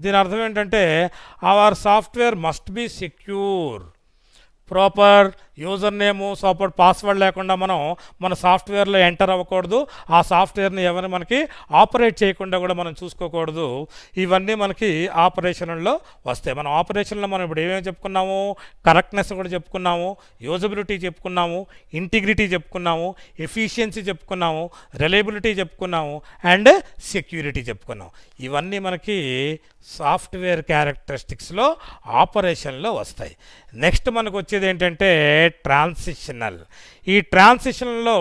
దీని అర్థం ఏంటంటే our software must be secure. Proper user name, proper password లేకుండా మనం మన సాఫ్ట్వేర్లో ఎంటర్ అవ్వకూడదు. ఆ సాఫ్ట్వేర్ని ఎవరిని మనకి ఆపరేట్ చేయకుండా కూడా మనం చూసుకోకూడదు. ఇవన్నీ మనకి ఆపరేషన్లో వస్తాయి. మన ఆపరేషన్లో మనం ఇప్పుడు ఏమేమి చెప్పుకున్నాము, కరెక్ట్నెస్ కూడా చెప్పుకున్నాము, యూజబిలిటీ చెప్పుకున్నాము, ఇంటిగ్రిటీ చెప్పుకున్నాము, ఎఫిషియన్సీ చెప్పుకున్నాము, రిలయబిలిటీ చెప్పుకున్నాము, అండ్ సెక్యూరిటీ చెప్పుకున్నాము. ఇవన్నీ మనకి సాఫ్ట్వేర్ క్యారెక్టరిస్టిక్స్లో ఆపరేషన్లో వస్తాయి. నెక్స్ట్ మనకు వచ్చేది ఏంటంటే ట్రాన్సిషనల్. ఈ ట్రాన్సిషన్లో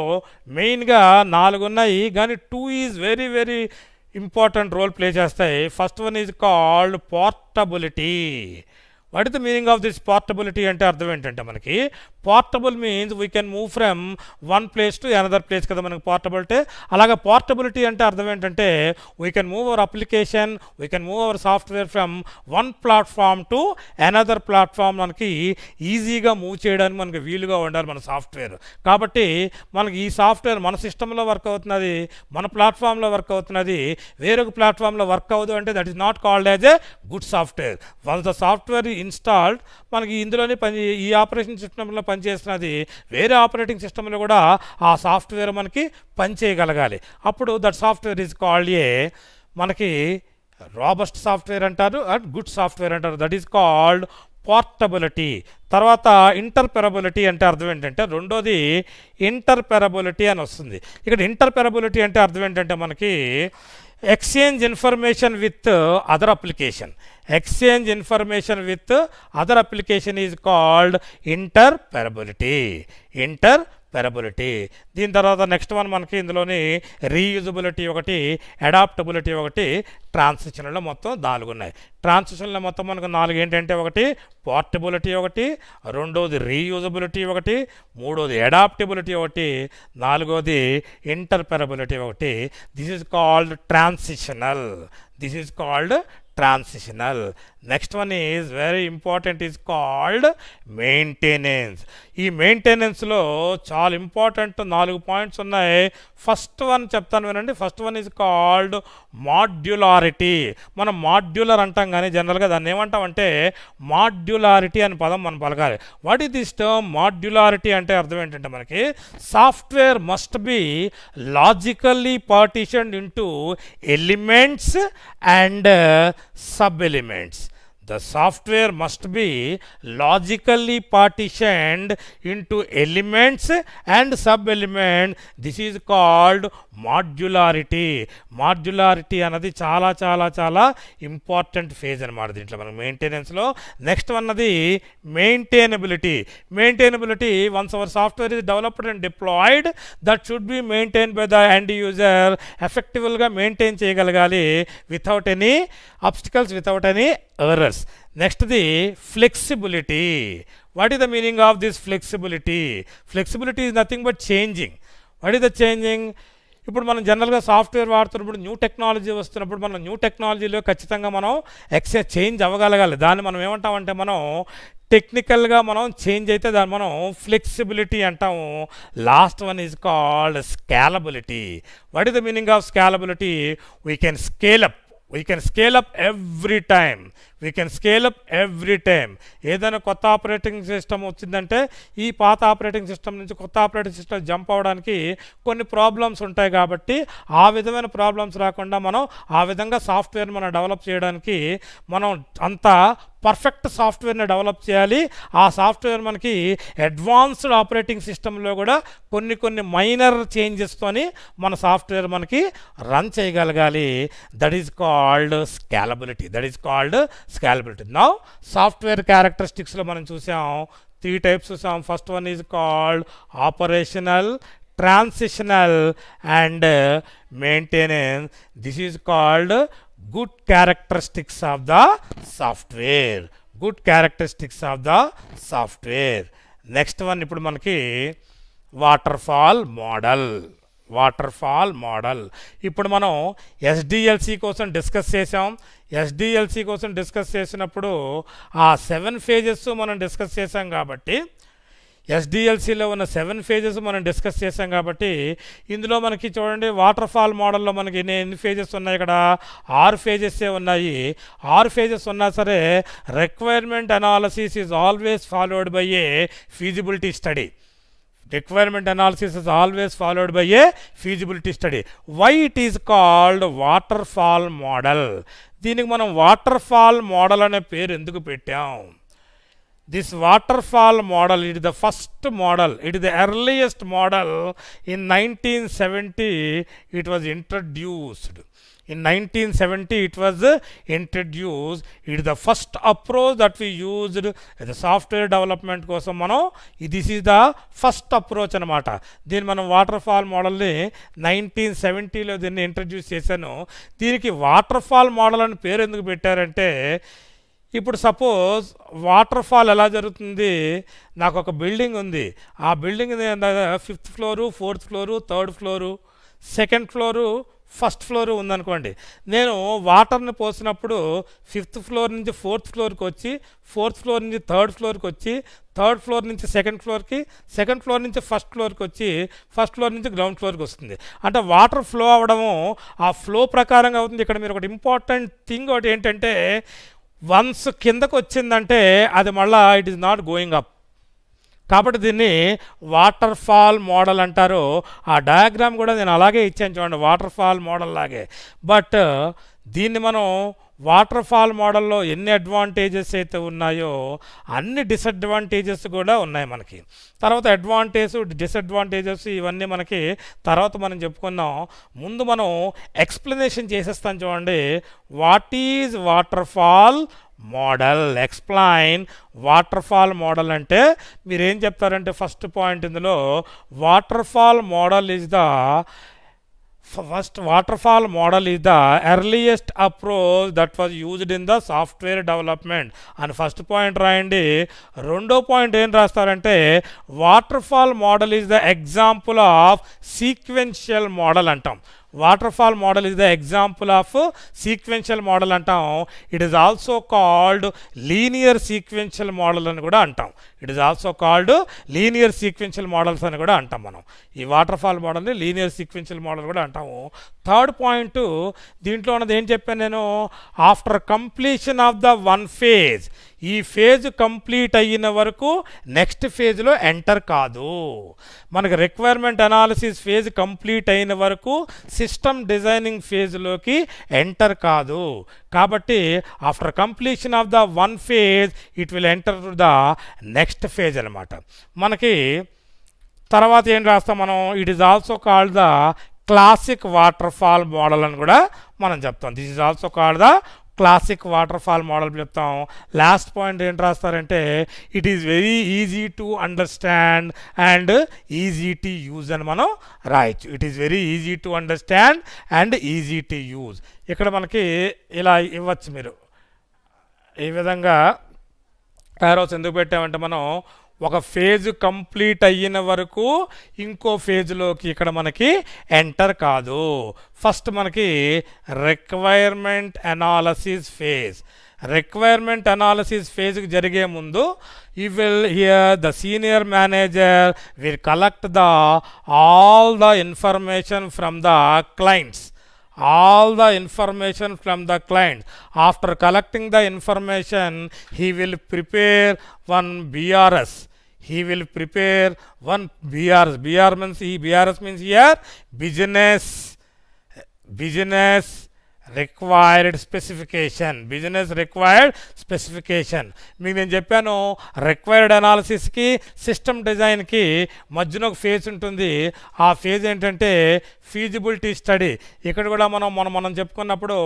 మెయిన్గా 4 ఉన్నాయి, కానీ 2 is very very important role play చేస్తాయి. First one is called portability. What is the meaning of this portability అంటే అర్థం ఏంటంటే మనకి portable means we can move from one place to another place కదా మనకి పోర్టబిలిటీ. అలాగే పోర్టబిలిటీ అంటే అర్థం ఏంటంటే we can move our application, we can move our software from one platform to another platform. మనకి ఈజీగా మూవ్ చేయడానికి మనకి వీలుగా ఉండాలి మన సాఫ్ట్వేర్. కాబట్టి మనకి ఈ సాఫ్ట్వేర్ మన సిస్టంలో వర్క్ అవుతున్నది, మన ప్లాట్ఫామ్లో వర్క్ అవుతున్నది, వేరొక ప్లాట్ఫామ్లో వర్క్ అవ్వదు అంటే that is not called as a good software. Once the software installed మనకి ఇందులోనే ఈ ఆపరేషన్ సిస్టంలో పనిచేస్తున్నది వేరే ఆపరేటింగ్ సిస్టంలో కూడా ఆ సాఫ్ట్వేర్ మనకి పనిచేయగలగాలి. అప్పుడు that software is called a మనకి రాబస్ట్ సాఫ్ట్వేర్ అంటారు అండ్ గుడ్ సాఫ్ట్వేర్ అంటారు. That is called portability. తర్వాత ఇంటర్పెరబిలిటీ అంటే అర్థం ఏంటంటే రెండోది ఇంటర్పెరబిలిటీ అని వస్తుంది. ఇక్కడ ఇంటర్పెరబిలిటీ అంటే అర్థం ఏంటంటే మనకి exchange information with other application. Exchange information with other application is called interperability. Interperability. దీని తర్వాత నెక్స్ట్ వన్ మనకి ఇందులోని రీయూజబిలిటీ ఒకటి, అడాప్టబిలిటీ ఒకటి, ట్రాన్సిషన్లో మొత్తం 4 ఉన్నాయి. ట్రాన్సిషన్లో మొత్తం మనకు 4 ఏంటంటే ఒకటి పోర్టబిలిటీ ఒకటి, రెండోది రీయూజబిలిటీ ఒకటి, మూడోది అడాప్టబిలిటీ ఒకటి, నాలుగోది ఇంటర్పెరబిలిటీ ఒకటి. This is called transitional. This is called transitional. Next one is very important, is called maintenance. ఈ మెయింటెనెన్స్లో చాలా ఇంపార్టెంట్ 4 పాయింట్స్ ఉన్నాయి. ఫస్ట్ వన్ చెప్తాను వినండి. First one is called modularity. మనం మాడ్యులర్ అంటాం కానీ జనరల్గా దాన్ని ఏమంటామంటే మాడ్యులారిటీ అని పదం మనం పలకాలి. What is this term modularity అంటే అర్థం ఏంటంటే మనకి software must be logically partitioned into elements and sub elements. The software must be logically partitioned into elements and sub-elements. This is called modularity. Modularity అన్నది చాలా చాలా చాలా ఇంపార్టెంట్ ఫేజ్ అనమాట దీంట్లో మనకు మెయింటెనెన్స్లో. నెక్స్ట్ అన్నది maintainability. Maintainability, once our software is developed and deployed, that should be maintain by the end user. ఎఫెక్టివ్గా మెయింటైన్ చేయగలగాలి without any obstacles, without any errors. Next, the flexibility. What is the meaning of this flexibility? Flexibility is nothing but changing. What is the changing? ఇప్పుడు మనం జనరల్గా software వాడుతున్నప్పుడు new technology వస్తున్నప్పుడు మనం new టెక్నాలజీలో ఖచ్చితంగా మనం చేంజ్ అవ్వగలగాలి. దాన్ని మనం ఏమంటామంటే మనం టెక్నికల్గా మనం చేంజ్ అయితే దాన్ని మనం ఫ్లెక్సిబిలిటీ అంటాము. Last one is called scalability. What is the meaning of scalability? We can scale up. We can scale up every time. We can scale up every time. ఏదైనా కొత్త ఆపరేటింగ్ సిస్టమ్ వచ్చిందంటే ఈ పాత operating system నుంచి కొత్త operating system jump అవ్వడానికి కొన్ని problems ఉంటాయి. కాబట్టి ఆ విధమైన ప్రాబ్లమ్స్ రాకుండా మనం ఆ విధంగా సాఫ్ట్వేర్ మనం డెవలప్ చేయడానికి మనం అంత పర్ఫెక్ట్ సాఫ్ట్వేర్ని డెవలప్ చేయాలి. ఆ సాఫ్ట్వేర్ మనకి అడ్వాన్స్డ్ ఆపరేటింగ్ సిస్టంలో కూడా కొన్ని మైనర్ చేంజెస్తోని మన సాఫ్ట్వేర్ మనకి రన్ చేయగలగాలి. That is called scalability. That is called scalability. Now software క్యారెక్టరిస్టిక్స్లో మనం చూసాం 3 టైప్స్ చూసాం. First one is called operational, transitional and maintenance. This is called good characteristics of the software. Good characteristics of the software. Next one ఇప్పుడు మనకి waterfall model. Waterfall model ఇప్పుడు మనం SDLC కోసం discuss చేసాం. ఎస్డిఎల్సి కోసం discuss చేసినప్పుడు ఆ 7 phases మనం డిస్కస్ చేసాం కాబట్టి ఎస్డిఎల్సిలో ఉన్న 7 phases మనం డిస్కస్ చేసాం కాబట్టి ఇందులో మనకి చూడండి వాటర్ఫాల్ మోడల్లో మనకి ఎన్ని ఫేజెస్ ఉన్నాయి? ఇక్కడ 6 phases ఉన్నాయి. 6 phases ఉన్నా సరే requirement analysis is always followed by A feasibility study. Requirement analysis is always followed by a feasibility study. Why it is called waterfall model? దీనికి మనం వాటర్ఫాల్ మోడల్ అనే పేరు ఎందుకు పెట్టాం? This waterfall model, it is the first model, it is the earliest model. In 1970 it was introduced. In 1970 it was introduced. It is the first approach that we used as a software development కోసం మనం this is the first approach అనమాట. దీన్ని మనం waterfall మోడల్ని 1970లో దీన్ని introduce చేశాను. దీనికి waterfall model అని పేరు ఎందుకు పెట్టారంటే ఇప్పుడు సపోజ్ వాటర్ఫాల్ ఎలా జరుగుతుంది? నాకు ఒక బిల్డింగ్ ఉంది. ఆ building 5th floor, 4th floor, 3rd floor, 2nd floor, 1st floor ఉందనుకోండి. నేను వాటర్ని పోసినప్పుడు 5th floor నుంచి 4th floorకి వచ్చి 4th floor నుంచి 3rd floorకి వచ్చి 3rd floor నుంచి 2nd floorకి 2nd floor నుంచి 1st floorకి వచ్చి 1st floor నుంచి గ్రౌండ్ ఫ్లోర్కి వస్తుంది. అంటే వాటర్ ఫ్లో అవ్వడము ఆ ఫ్లో ప్రకారంగా అవుతుంది. ఇక్కడ మీరు ఒకటి ఇంపార్టెంట్ థింగ్ ఒకటి ఏంటంటే వన్స్ కిందకు వచ్చిందంటే అది మళ్ళీ it is not going up. కాబట్టి దీన్ని వాటర్ఫాల్ మోడల్ అంటారు. ఆ డయాగ్రామ్ కూడా నేను అలాగే ఇచ్చాను చూడండి, వాటర్ఫాల్ మోడల్ లాగే. బట్ దీన్ని మనం వాటర్ఫాల్ మోడల్లో ఎన్ని అడ్వాంటేజెస్ అయితే ఉన్నాయో అన్ని డిసడ్వాంటేజెస్ కూడా ఉన్నాయి మనకి. తర్వాత డిసడ్వాంటేజెస్ ఇవన్నీ మనకి తర్వాత మనం చెప్పుకుందాం. ముందు మనం ఎక్స్ప్లెనేషన్ చేసేస్తాను చూడండి. What is waterfall model? Explain waterfall model అంటే మీరేం చెప్తారంటే ఫస్ట్ పాయింట్ ఇందులో waterfall model is the waterfall model is the earliest approach that was used in the software development. and first point రాయండి. రెండో పాయింట్ ఏం రాస్తారంటే waterfall model is the example of sequential model అంటాం. Waterfall model is the example of sequential model అంటాం. It is also called linear sequential model అని కూడా అంటాం. It is also called linear sequential models అని కూడా అంటాం మనం. ఈ వాటర్ఫాల్ మోడల్ని లీనియర్ సీక్వెన్షియల్ మోడల్ కూడా అంటాము. థర్డ్ పాయింట్ దీంట్లో ఉన్నది ఏం చెప్పాను నేను, after completion of the one phase, ఈ ఫేజ్ కంప్లీట్ అయిన వరకు నెక్స్ట్ ఫేజ్లో ఎంటర్ కాదు. మనకి రిక్వైర్మెంట్ అనాలిసిస్ ఫేజ్ కంప్లీట్ అయిన వరకు సిస్టమ్ డిజైనింగ్ ఫేజ్లోకి ఎంటర్ కాదు. కాబట్టి after completion of the one phase it will enter to the next phase అనమాట. మనకి తర్వాత ఏం రాస్తాం మనం, it is also called the classic water fall model అని కూడా మనం చెప్తాం. This is also called the classic water fall model చెప్తాం. లాస్ట్ పాయింట్ ఏంటి రాస్తారంటే, it is very easy to understand and easy to use అని మనం రాయొచ్చు. It is very easy to understand and easy to use. ఇక్కడ మనకి ఇలా ఇవ్వచ్చు, మీరు ఈ విధంగా యారోస్ ఎందుకు పెట్టామంటే, మనం ఒక ఫేజ్ కంప్లీట్ అయిన వరకు ఇంకో ఫేజ్లోకి ఇక్కడ మనకి ఎంటర్ కాదు. ఫస్ట్ మనకి requirement analysis phase. Requirement analysis ఫేజ్కి జరిగే ముందు you will hear the senior manager will collect the all the information from the clients. All the information from the client. After collecting the information, he will prepare one BRS. He will prepare one BRS. BRS means here business required specification. Business required specification. మీకు నేను చెప్పాను, required అనాలిసిస్కి system డిజైన్కి మధ్యన ఒక phase ఉంటుంది. ఆ phase ఏంటంటే feasibility study. ఇక్కడ కూడా మనం చెప్పుకున్నప్పుడు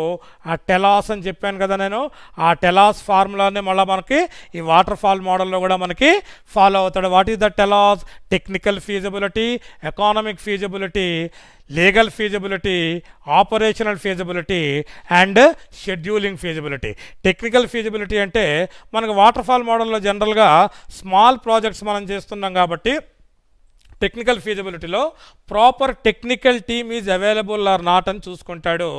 ఆ టెలాస్ అని చెప్పాను కదా నేను, ఆ టెలాస్ ఫార్ములాని మళ్ళీ మనకి ఈ వాటర్ ఫాల్ మోడల్లో కూడా మనకి ఫాలో అవుతాడు. వాట్ ఈస్ ద టెలాస్? Technical feasibility, economic feasibility, legal feasibility, operational feasibility and scheduling feasibility. Technical feasibility అంటే మనకు వాటర్ ఫాల్ మోడల్లో జనరల్గా స్మాల్ ప్రాజెక్ట్స్ మనం చేస్తున్నాం కాబట్టి టెక్నికల్ ఫీజిబిలిటీలో proper technical team is available or not అని చూసుకుంటాడు.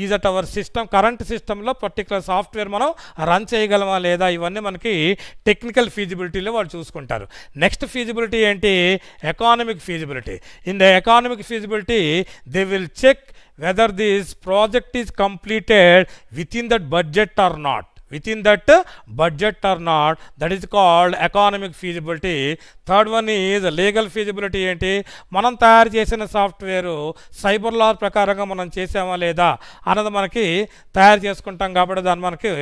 Is at our system, current సిస్టంలో పర్టికులర్ సాఫ్ట్వేర్ మనం రన్ చేయగలమా లేదా, ఇవన్నీ మనకి టెక్నికల్ ఫీజిబిలిటీలో వాళ్ళు చూసుకుంటారు. నెక్స్ట్ ఫీజిబిలిటీ ఏంటి? Economic feasibility. In the economic feasibility they will check whether this project is completed within that budget or not. That is called economic feasibility. Third one is legal feasibility. ఏంటి? మనం తయారు చేసిన software cyber law ప్రకారంగా మనం చేసామా లేదా అన్నది మనకి తయారు చేసుకుంటాం కాబట్టి దాన్ని మనకి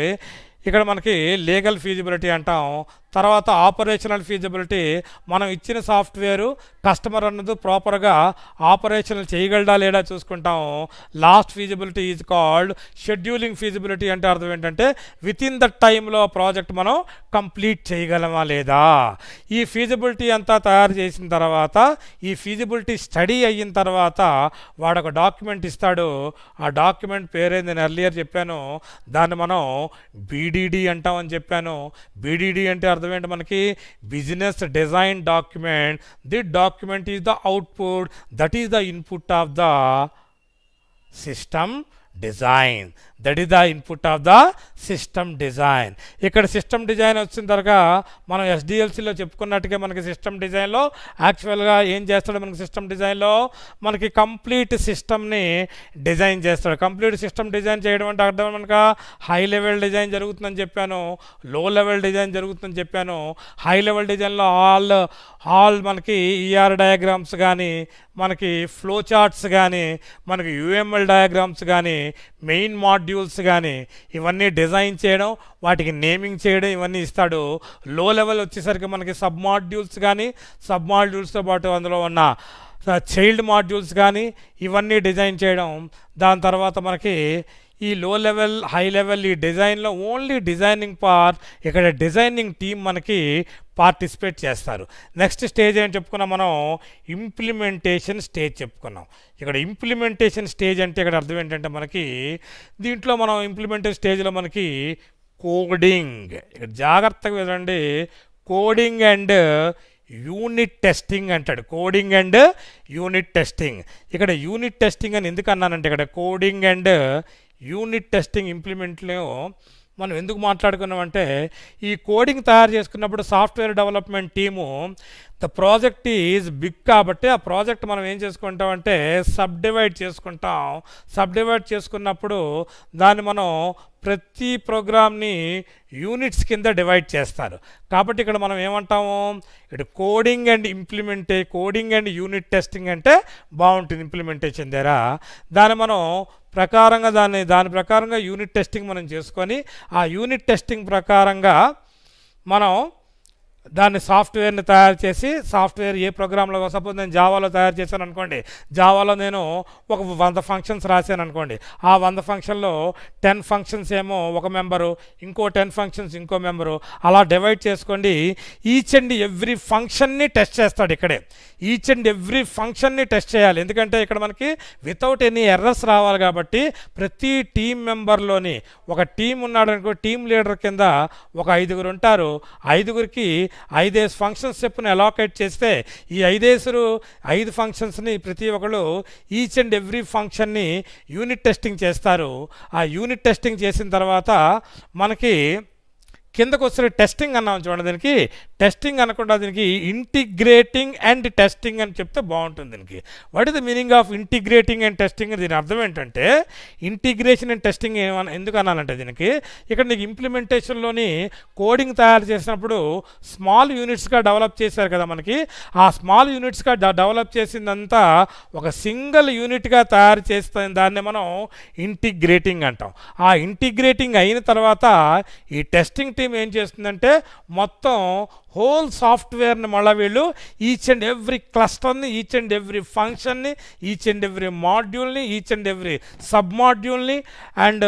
ఇక్కడ మనకి లీగల్ ఫీజిబిలిటీ అంటాం. తర్వాత ఆపరేషనల్ ఫీజిబిలిటీ, మనం ఇచ్చిన సాఫ్ట్వేరు కస్టమర్ అన్నది ప్రాపర్గా ఆపరేషనల్ చేయగలడా లేడా చూసుకుంటాం. Last feasibility is called scheduling feasibility. అంటే అర్థం ఏంటంటే విత్ ఇన్ ద టైంలో ప్రాజెక్ట్ మనం కంప్లీట్ చేయగలమా లేదా. ఈ ఫీజిబిలిటీ అంతా తయారు చేసిన తర్వాత, ఈ ఫీజిబిలిటీ స్టడీ అయిన తర్వాత వాడు ఒక డాక్యుమెంట్ ఇస్తాడు. ఆ డాక్యుమెంట్ పేరే నేను ఎర్లియర్ చెప్పాను, దాన్ని మనం బీడీడీ అంటామని చెప్పాను. బీడీడీ అంటే అర్థం ఏంటి మనకి? Business design document. The document is the output, that is the input of the system design. That is the input of the system design. ఇక్కడ సిస్టమ్ డిజైన్ వచ్చిన తర్వాత మనం ఎస్డిఎల్సిలో చెప్పుకున్నట్టుగా మనకి సిస్టమ్ డిజైన్లో యాక్చువల్గా ఏం చేస్తాడు? మనకి సిస్టమ్ డిజైన్లో మనకి కంప్లీట్ సిస్టమ్ని డిజైన్ చేస్తాడు. కంప్లీట్ సిస్టమ్ డిజైన్ చేయడం అంటే అర్థం మనకు హై లెవెల్ డిజైన్ జరుగుతుందని చెప్పాను, లో లెవెల్ డిజైన్ జరుగుతుందని చెప్పాను. హై లెవెల్ డిజైన్లో ఆల్ మనకి ఈఆర్ డయాగ్రామ్స్ కానీ, మనకి ఫ్లో చార్ట్స్ కానీ, మనకి యూఎంఎల్ డయాగ్రామ్స్ కానీ, మెయిన్ మాడ్యూల్స్ కానీ ఇవన్నీ డిజైన్ చేయడం, వాటికి నేమింగ్ చేయడం ఇవన్నీ ఇస్తాడు. లో లెవెల్ వచ్చేసరికి మనకి సబ్ మాడ్యూల్స్ కానీ, సబ్ మాడ్యూల్స్తో పాటు అందులో ఉన్న చైల్డ్ మాడ్యూల్స్ కానీ ఇవన్నీ డిజైన్ చేయడం. దాని తర్వాత మనకి ఈ లో లెవెల్ హై లెవెల్ ఈ డిజైన్లో ఓన్లీ డిజైనింగ్ పార్ట్, ఇక్కడ డిజైనింగ్ టీం మనకి పార్టిసిపేట్ చేస్తారు. నెక్స్ట్ స్టేజ్ ఏం చెప్పుకున్నాం మనం? ఇంప్లిమెంటేషన్ స్టేజ్ చెప్పుకున్నాం. ఇక్కడ ఇంప్లిమెంటేషన్ స్టేజ్ అంటే ఇక్కడ అర్థం ఏంటంటే మనకి దీంట్లో మనం ఇంప్లిమెంటేషన్ స్టేజ్లో మనకి కోడింగ్, ఇక్కడ జాగ్రత్తగా వినండి, కోడింగ్ అండ్ యూనిట్ టెస్టింగ్ అంటాడు. Coding and unit testing. ఇక్కడ యూనిట్ టెస్టింగ్ అని ఎందుకు అన్నానంటే, ఇక్కడ కోడింగ్ అండ్ యూనిట్ టెస్టింగ్ ఇంప్లిమెంట్లో మనం ఎందుకు మాట్లాడుకున్నామంటే, ఈ కోడింగ్ తయారు చేసుకున్నప్పుడు software development team the project is big కాబట్టి ఆ ప్రాజెక్ట్ మనం ఏం చేసుకుంటాం అంటే సబ్ డివైడ్ చేసుకుంటాం. సబ్ డివైడ్ చేసుకున్నప్పుడు దాన్ని మనం ప్రతి ప్రోగ్రామ్ని యూనిట్స్ కింద డివైడ్ చేస్తారు. కాబట్టి ఇక్కడ మనం ఏమంటాము, ఇటు coding and coding and unit testing అంటే బాగుంటుంది ఇంప్లిమెంటేషన్ దగ్గర. దాన్ని మనం ప్రకారంగా దాని ప్రకారంగా యూనిట్ టెస్టింగ్ మనం చేసుకొని ఆ యూనిట్ టెస్టింగ్ ప్రకారంగా మనం దాన్ని సాఫ్ట్వేర్ని తయారు చేసి, సాఫ్ట్వేర్ ఏ ప్రోగ్రాంలో, సపోజ్ నేను జావాలో తయారు చేశాను అనుకోండి, జావాలో నేను ఒక 100 ఫంక్షన్స్ రాశాను అనుకోండి, ఆ 100 ఫంక్షన్లో 10 ఫంక్షన్స్ ఏమో ఒక మెంబరు, ఇంకో 10 ఫంక్షన్స్ ఇంకో మెంబరు, అలా డివైడ్ చేసుకోండి. ఈచ్ అండ్ ఎవ్రీ ఫంక్షన్ని టెస్ట్ చేస్తాడు. ఇక్కడే ఈచ్ అండ్ ఎవ్రీ ఫంక్షన్ని టెస్ట్ చేయాలి. ఎందుకంటే ఇక్కడ మనకి వితౌట్ ఎనీ ఎర్రర్స్ రావాలి కాబట్టి ప్రతి టీం మెంబర్లోని ఒక టీం ఉన్నాడు అనుకో, టీం లీడర్ కింద ఒక 5 ఉంటారు. 5కి 5 ఫంక్షన్స్ చెప్పున అలాకేట్ చేస్తే ఈ 5 ఫంక్షన్స్ని ప్రతి ఒక్కళ్ళు ఈచ్ అండ్ ఎవ్రీ ఫంక్షన్ని యూనిట్ టెస్టింగ్ చేస్తారు. ఆ యూనిట్ టెస్టింగ్ చేసిన తర్వాత మనకి కిందకు వచ్చే టెస్టింగ్ అన్నాం చూడండి. దీనికి టెస్టింగ్ అనకుండా దీనికి ఇంటిగ్రేటింగ్ అండ్ టెస్టింగ్ అని చెప్తే బాగుంటుంది. దీనికి what is the meaning of integrating and testing? దీని అర్థం ఏంటంటే ఇంటిగ్రేషన్ అండ్ టెస్టింగ్ ఎందుకు అనాలంటే దీనికి ఇక్కడ నీకు ఇంప్లిమెంటేషన్లోని కోడింగ్ తయారు చేసినప్పుడు స్మాల్ యూనిట్స్గా డెవలప్ చేశారు కదా మనకి. ఆ స్మాల్ యూనిట్స్గా డెవలప్ చేసిందంతా ఒక సింగిల్ యూనిట్గా తయారు చేస్తే దాన్ని మనం ఇంటిగ్రేటింగ్ అంటాం. ఆ ఇంటిగ్రేటింగ్ అయిన తర్వాత ఈ టెస్టింగ్ టీం ఏం చేస్తుందంటే మొత్తం హోల్ సాఫ్ట్వేర్ని మళ్ళీ వీళ్ళు ఈచ్ అండ్ ఎవ్రీ క్లస్టర్ని, ఈచ్ అండ్ ఎవ్రీ ఫంక్షన్ని, ఈచ్ అండ్ ఎవ్రీ మాడ్యూల్ని, ఈచ్ అండ్ ఎవ్రీ సబ్ మాడ్యూల్ని అండ్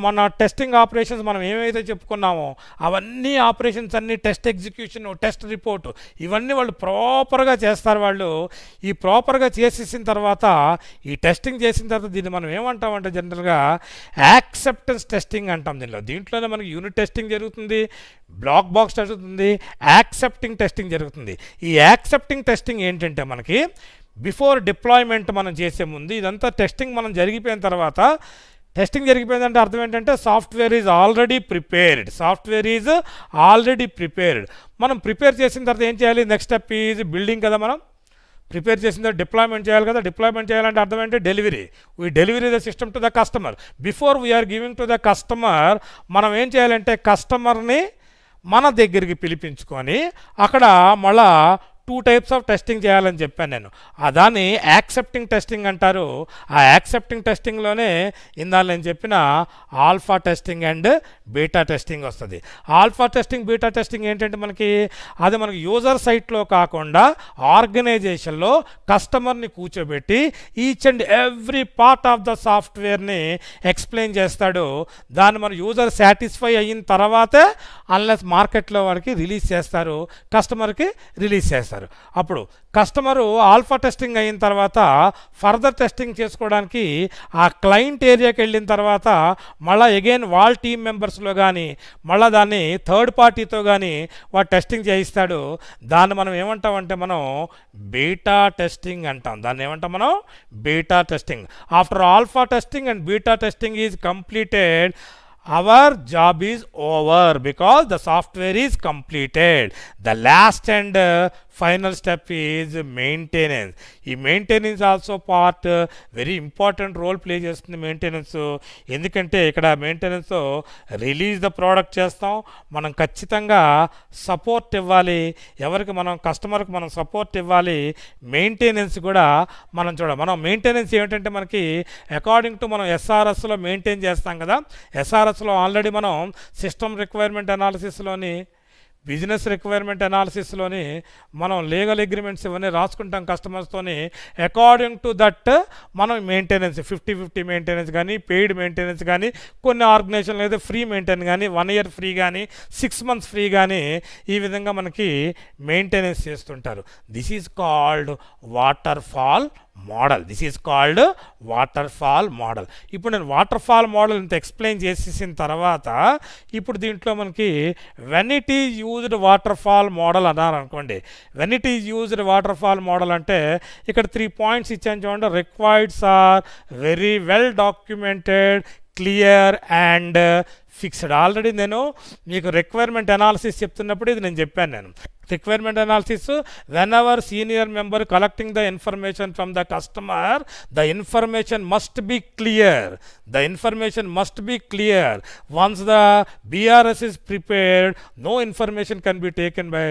మన టెస్టింగ్ ఆపరేషన్స్ మనం ఏమైతే చెప్పుకున్నామో అవన్నీ ఆపరేషన్స్ అన్నీ, టెస్ట్ ఎగ్జిక్యూషన్, టెస్ట్ రిపోర్టు, ఇవన్నీ వాళ్ళు ప్రాపర్గా చేస్తారు. వాళ్ళు ఈ ప్రాపర్గా చేసేసిన తర్వాత ఈ టెస్టింగ్ చేసిన తర్వాత దీన్ని మనం ఏమంటామంటే జనరల్గా యాక్సెప్టెన్స్ టెస్టింగ్ అంటాం. దీంట్లోనే మనకి యూనిట్ టెస్టింగ్ జరుగుతుంది, బ్లాక్ బాక్స్ జరుగుతుంది, యాక్సెప్టింగ్ టెస్టింగ్ జరుగుతుంది. ఈ యాక్సెప్టింగ్ టెస్టింగ్ ఏంటంటే మనకి బిఫోర్ డిప్లాయ్మెంట్ మనం చేసే ముందు ఇదంతా టెస్టింగ్ మనం జరిగిపోయిన తర్వాత, టెస్టింగ్ జరిగిపోయిందంటే అర్థం ఏంటంటే సాఫ్ట్వేర్ ఈజ్ ఆల్రెడీ ప్రిపేర్డ్. మనం ప్రిపేర్ చేసిన తర్వాత ఏం చేయాలి? నెక్స్ట్ స్టెప్ ఈజ్ బిల్డింగ్ కదా. మనం ప్రిపేర్ చేసిన తర్వాత డిప్లాయ్మెంట్ చేయాలి కదా. డిప్లాయ్మెంట్ చేయాలంటే అర్థం ఏంటి? Delivery. We delivery the system to the customer. Before we're giving to the customer మనం ఏం చేయాలంటే కస్టమర్ని మన దగ్గరికి పిలిపించుకొని అక్కడ మళ్ళా 2 టైప్స్ ఆఫ్ టెస్టింగ్ చేయాలని చెప్పాను నేను. దాన్ని యాక్సెప్టింగ్ టెస్టింగ్ అంటారు. ఆ యాక్సెప్టింగ్ టెస్టింగ్లోనే ఇందాక నేను చెప్పిన alpha testing and beta testing వస్తుంది. ఆల్ఫా టెస్టింగ్, బీటా టెస్టింగ్ ఏంటంటే మనకి యూజర్ సైట్లో కాకుండా ఆర్గనైజేషన్లో కస్టమర్ని కూర్చోబెట్టి each and every part of the సాఫ్ట్వేర్ని ఎక్స్ప్లెయిన్ చేస్తాడు. దాన్ని మన యూజర్ సాటిస్ఫై అయిన తర్వాతే అన్లెస్ మార్కెట్లో వాడికి రిలీజ్ చేస్తారు, కస్టమర్కి రిలీజ్ చేస్తారు. అప్పుడు కస్టమరు ఆల్ఫా టెస్టింగ్ అయిన తర్వాత ఫర్దర్ టెస్టింగ్ చేసుకోవడానికి ఆ క్లయింట్ ఏరియాకి వెళ్ళిన తర్వాత మళ్ళీ అగైన్ వాళ్ళ టీమ్ మెంబర్స్లో కానీ మళ్ళీ దాన్ని థర్డ్ పార్టీతో కానీ వాడు టెస్టింగ్ చేయిస్తాడు. దాన్ని మనం ఏమంటామంటే మనం బీటా టెస్టింగ్ అంటాం. దాన్ని ఏమంటాం మనం? Beta testing. After alpha testing and beta testing is completed, our job is over because the software is completed. The last and final step is maintenance. ఈ maintenance also part very important role play చేస్తుంది maintenance. ఎందుకంటే ఇక్కడ maintenance release the product చేస్తాం, మనం ఖచ్చితంగా support ఇవ్వాలి. ఎవరికి? మనం కస్టమర్కి మనం సపోర్ట్ ఇవ్వాలి. మెయింటెనెన్స్ కూడా మనం మెయింటెనెన్స్ ఏమిటంటే మనకి అకార్డింగ్ టు మనం ఎస్ఆర్ఎస్లో మెయింటైన్ చేస్తాం కదా. ఎస్ఆర్ఎస్లో ఆల్రెడీ మనం సిస్టమ్ రిక్వైర్మెంట్ అనాలిసిస్లోని, బిజినెస్ రిక్వైర్మెంట్ అనాలిసిస్లోని మనం లీగల్ అగ్రిమెంట్స్ ఇవన్నీ రాసుకుంటాం కస్టమర్స్తోని. అకార్డింగ్ టు దట్ మనం మెయింటెనెన్స్ 50-50 మెయింటెనెన్స్ కానీ, పెయిడ్ మెయింటెనెన్స్ కానీ, కొన్ని ఆర్గనైజేషన్లు అయితే ఫ్రీ మెయింటెనెన్స్ కానీ, 1 year ఫ్రీ కానీ, 6 months ఫ్రీ కానీ, ఈ విధంగా మనకి మెయింటెనెన్స్ చేస్తుంటారు. This is called water fall model. ఇప్పుడు నేను వాటర్ ఫాల్ మోడల్ ఇంత ఎక్స్ప్లెయిన్ చేసేసిన తర్వాత ఇప్పుడు దీంట్లో మనకి when it is used water fall model అన్నారనుకోండి. When it is used water fall model అంటే ఇక్కడ 3 points ఇచ్చాను చూడండి. Requirements are very well documented, clear and fixed. Already నేను మీకు రిక్వైర్మెంట్ అనాలిసిస్ చెప్తున్నప్పుడు ఇది నేను చెప్పాను. నేను requirement analysis, whenever senior member collecting the information from the customer, the information must be clear. The information must be clear. Once the BRS is prepared, no information can be taken by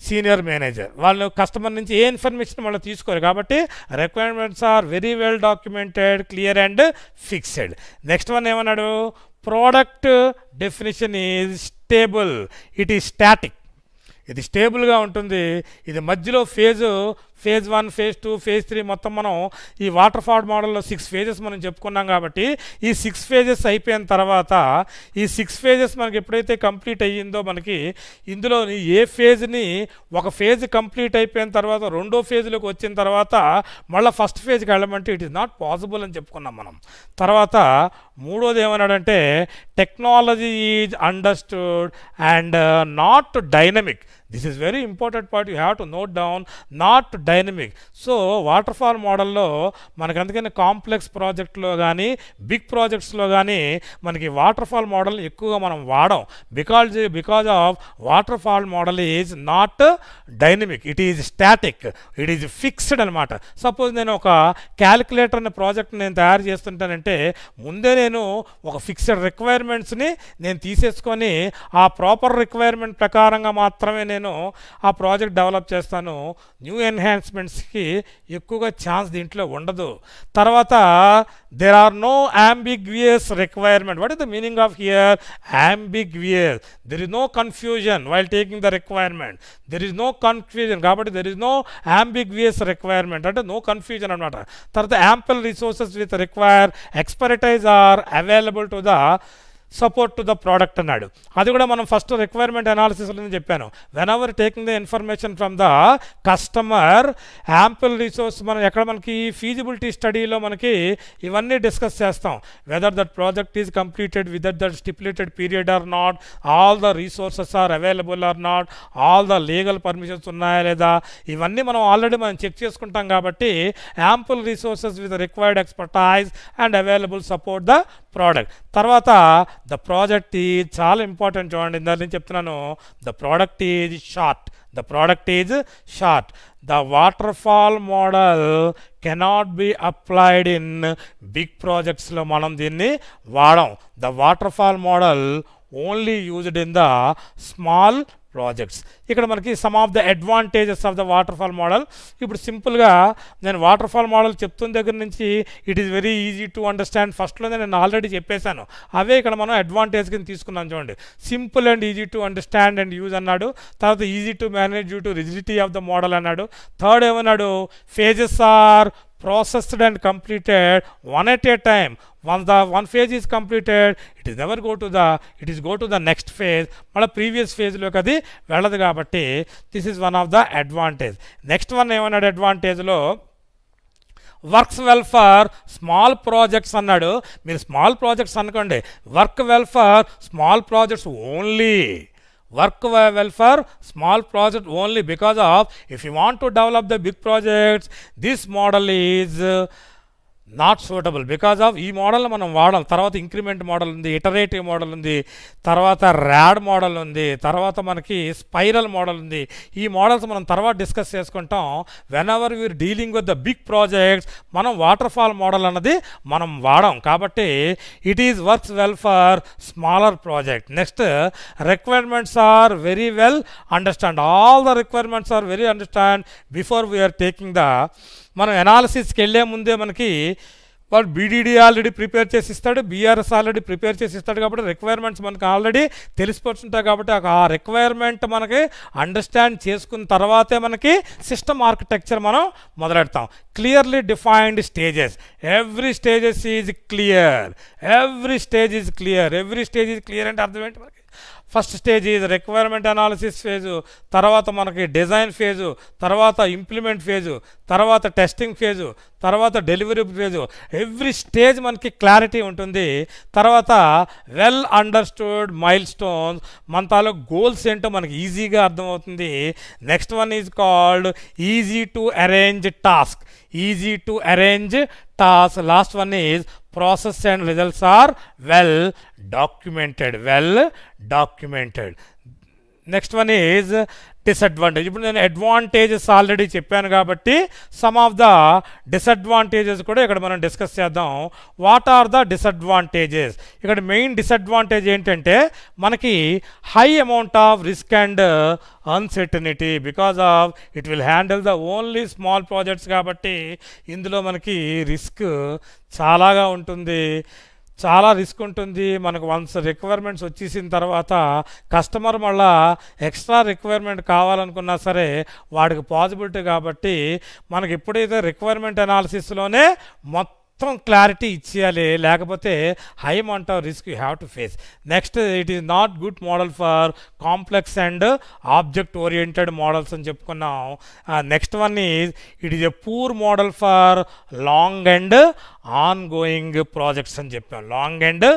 senior manager. వాళ్ళు customer నుంచి ఏ information వాళ్ళు తీసుకోరు కాబట్టి requirements are very well documented, clear and fixed. Next one ఏమన్నాడు, product definition is stable, it is static. ఇది స్టేబుల్గా ఉంటుంది. ఇది మధ్యలో ఫేజ్ 1, phase 2, phase 3 మొత్తం మనం ఈ వాటర్ ఫాల్ మోడల్లో 6 phases మనం చెప్పుకున్నాం కాబట్టి ఈ 6 phases అయిపోయిన తర్వాత ఈ 6 phases మనకి ఎప్పుడైతే కంప్లీట్ అయ్యిందో మనకి ఇందులో ఏ ఫేజ్ని ఒక ఫేజ్ కంప్లీట్ అయిపోయిన తర్వాత రెండో ఫేజ్లోకి వచ్చిన తర్వాత మళ్ళీ ఫస్ట్ ఫేజ్కి వెళ్ళమంటే ఇట్ ఈస్ నాట్ పాసిబుల్ అని చెప్పుకున్నాం మనం. తర్వాత మూడోది ఏమన్నాడంటే technology is understood and not dynamic. This is very important point, you have to note down, not dynamic. So water fall మోడల్లో మనకు అందుకని కాంప్లెక్స్ ప్రాజెక్ట్లో కానీ బిగ్ ప్రాజెక్ట్స్లో కానీ మనకి వాటర్ ఫాల్ మోడల్ని ఎక్కువగా మనం వాడం. Because of water fall model is not dynamic, it is static, it is fixed అనమాట. సపోజ్ నేను ఒక క్యాలిక్యులేటర్ అనే ప్రాజెక్ట్ నేను తయారు చేస్తుంటానంటే ముందే నేను ఒక ఫిక్స్డ్ రిక్వైర్మెంట్స్ని నేను తీసేసుకొని ఆ ప్రాపర్ రిక్వైర్మెంట్ ప్రకారంగా మాత్రమే నేను ఆ ప్రాజెక్ట్ డెవలప్ చేస్తాను. న్యూ ఎన్హాన్స్మెంట్స్కి ఎక్కువగా ఛాన్స్ దీంట్లో ఉండదు. తర్వాత there are no ambiguous requirement. What is the meaning of here? Ambiguous. There is no confusion while taking the requirement. There is no confusion కాబట్టి there is no ambiguous requirement అంటే no confusion అనమాట. తర్వాత ample resources with require expertise are available to the support to the product అన్నాడు. అది కూడా మనం first requirement అనాలిసిస్లో చెప్పాను. Whenever taking the information from the customer ample resource మనం ఎక్కడ మనకి ఫీజిబిలిటీ స్టడీలో మనకి ఇవన్నీ డిస్కస్ చేస్తాం. Whether that project is completed with that stipulated period or not, all the resources are available or not, all the legal permissions ఉన్నాయా లేదా, ఇవన్నీ మనం ఆల్రెడీ మనం చెక్ చేసుకుంటాం కాబట్టి ample resources with required expertise and available support the product. తర్వాత the project is చాలా important చూడండి, ఇందాక నేను చెప్తున్నాను the product is short, the product is short. The water fall model cannot be applied in big ప్రాజెక్ట్స్లో మనం దీన్ని వాడం. The water fall model only used in the small projects. ఇక్కడ మనకి some of the advantages of the water fall model. ఇప్పుడు సింపుల్గా నేను water fall model చెప్తున్న దగ్గర నుంచి it is very easy to understand, ఫస్ట్లోనే నేను ఆల్రెడీ చెప్పేశాను. అవే ఇక్కడ మనం అడ్వాంటేజ్ కింద తీసుకున్నాం చూడండి. Simple and easy to understand and use అన్నాడు. తర్వాత easy to manage due to rigidity of the model అన్నాడు. థర్డ్ ఏమన్నాడు, phases are processed and completed one at a time. Once the one phase is completed, it is never go to the next phase. మళ్ళీ previous ఫేజ్లోకి అది వెళ్ళదు కాబట్టి this is one of the advantage. Next one ఏమన్నాడు అడ్వాంటేజ్లో, works well for small projects అన్నాడు. మీరు small projects అనుకోండి, work well for small projects only. Work well for small project only, because of if you want to develop the big projects, this model is not suitable because of ఈ model మనం వాడాం. తర్వాత increment model ఉంది, iterative model ఉంది, తర్వాత rat model ఉంది, తర్వాత మనకి spiral model ఉంది. ఈ మోడల్స్ మనం తర్వాత డిస్కస్ చేసుకుంటాం. Whenever we are dealing with the big projects మనం వాటర్ ఫాల్ మోడల్ అన్నది మనం వాడాం కాబట్టి it is works well for smaller project. Next requirements are very well understand, all the requirements are very understand before we are taking the. మనం ఎనాలిసిస్కి వెళ్ళే ముందే మనకి వాడు బీడీడీ ఆల్రెడీ ప్రిపేర్ చేసి ఇస్తాడు, బీఆర్ఎస్ ఆల్రెడీ ప్రిపేర్ చేసి ఇస్తాడు కాబట్టి రిక్వైర్మెంట్స్ మనకు ఆల్రెడీ తెలిసిపోతుంటాయి. కాబట్టి ఆ రిక్వైర్మెంట్ మనకి అండర్స్టాండ్ చేసుకున్న తర్వాతే మనకి సిస్టమ్ ఆర్కిటెక్చర్ మనం మొదలెడతాం. Clearly defined stages, every stages is clear, every stage is clear. Every stage is clear అంటే అర్థం ఏంటి మనకి? First stage is requirement analysis phase, తర్వాత మనకి డిజైన్ ఫేజు, తర్వాత ఇంప్లిమెంట్ ఫేజు, తర్వాత టెస్టింగ్ ఫేజు, తర్వాత డెలివరీ ఫేజు. ఎవ్రీ స్టేజ్ మనకి క్లారిటీ ఉంటుంది. తర్వాత వెల్ అండర్స్టూడ్ మైల్ స్టోన్స్, మన తాలూకు గోల్స్ ఏంటో మనకి ఈజీగా అర్థమవుతుంది. Next one is called easy to arrange task, easy to arrange task. Last one is process and results are well documented, well documented. Next one is disadvantage. ఇప్పుడు నేను advantages already చెప్పాను కాబట్టి సమ్ ఆఫ్ ద డిసడ్వాంటేజెస్ కూడా ఇక్కడ మనం discuss చేద్దాం. What are the disadvantages? ఇక్కడ main disadvantage ఏంటంటే మనకి high amount of risk and uncertainty, because of it will handle the only small projects కాబట్టి ఇందులో మనకి రిస్క్ చాలాగా ఉంటుంది, చాలా రిస్క్ ఉంటుంది. మనకు వన్స్ రిక్వైర్మెంట్స్ వచ్చేసిన తర్వాత కస్టమర్ మళ్ళా ఎక్స్ట్రా రిక్వైర్మెంట్ కావాలనుకున్నా సరే వాడికి పాసిబిలిటీ కాబట్టి మనకి ఎప్పుడైతే రిక్వైర్మెంట్ అనాలిసిస్లోనే మొత్తం క్లారిటీ ఇచ్చేయాలి, లేకపోతే high amount of risk you have to face. Next, it is not good model for complex and object oriented models అని చెప్పుకున్నాం. Next one is it is a poor model for long and on going projects అని చెప్పాం. Long and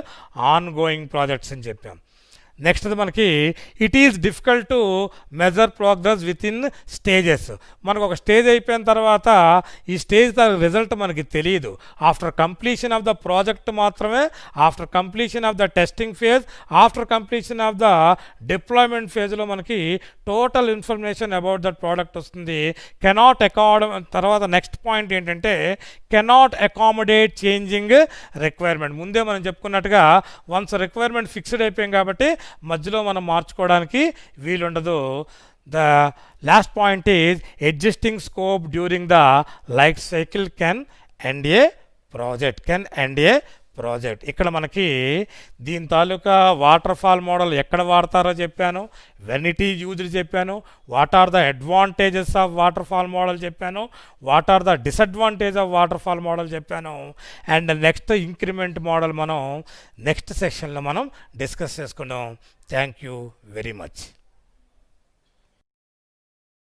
on going projects అని చెప్పాం. Next మనకి it is difficult to measure progress with in stages. మనకు ఒక stage అయిపోయిన తర్వాత ఈ స్టేజ్ రిజల్ట్ మనకి తెలియదు. After completion of the project మాత్రమే, after completion of the testing phase, after completion of the deployment ఫేజ్లో మనకి total information about that product వస్తుంది. కెనాట్ తర్వాత నెక్స్ట్ పాయింట్ ఏంటంటే కెనాట్ అకామిడేట్ చేంజింగ్ రిక్వైర్మెంట్. ముందే మనం చెప్పుకున్నట్టుగా వన్స్ రిక్వైర్మెంట్ ఫిక్స్డ్ అయిపోయాం కాబట్టి మధ్యలో మనం మార్చుకోవడానికి వీలుండదు. The last point is adjusting scope during the life cycle can end a project. ఇక్కడ మనకి దీని తాలూకా వాటర్ ఫాల్ మోడల్ ఎక్కడ వాడతారో చెప్పాను, వెన్ ఇట్ ఈజ్ యూజ్డ్ చెప్పాను, what are the advantages of water fall model చెప్పాను, what are the disadvantage of water fall model చెప్పాను. And next increment model మనం నెక్స్ట్ సెక్షన్లో మనం డిస్కస్ చేసుకుందాం. Thank you very much.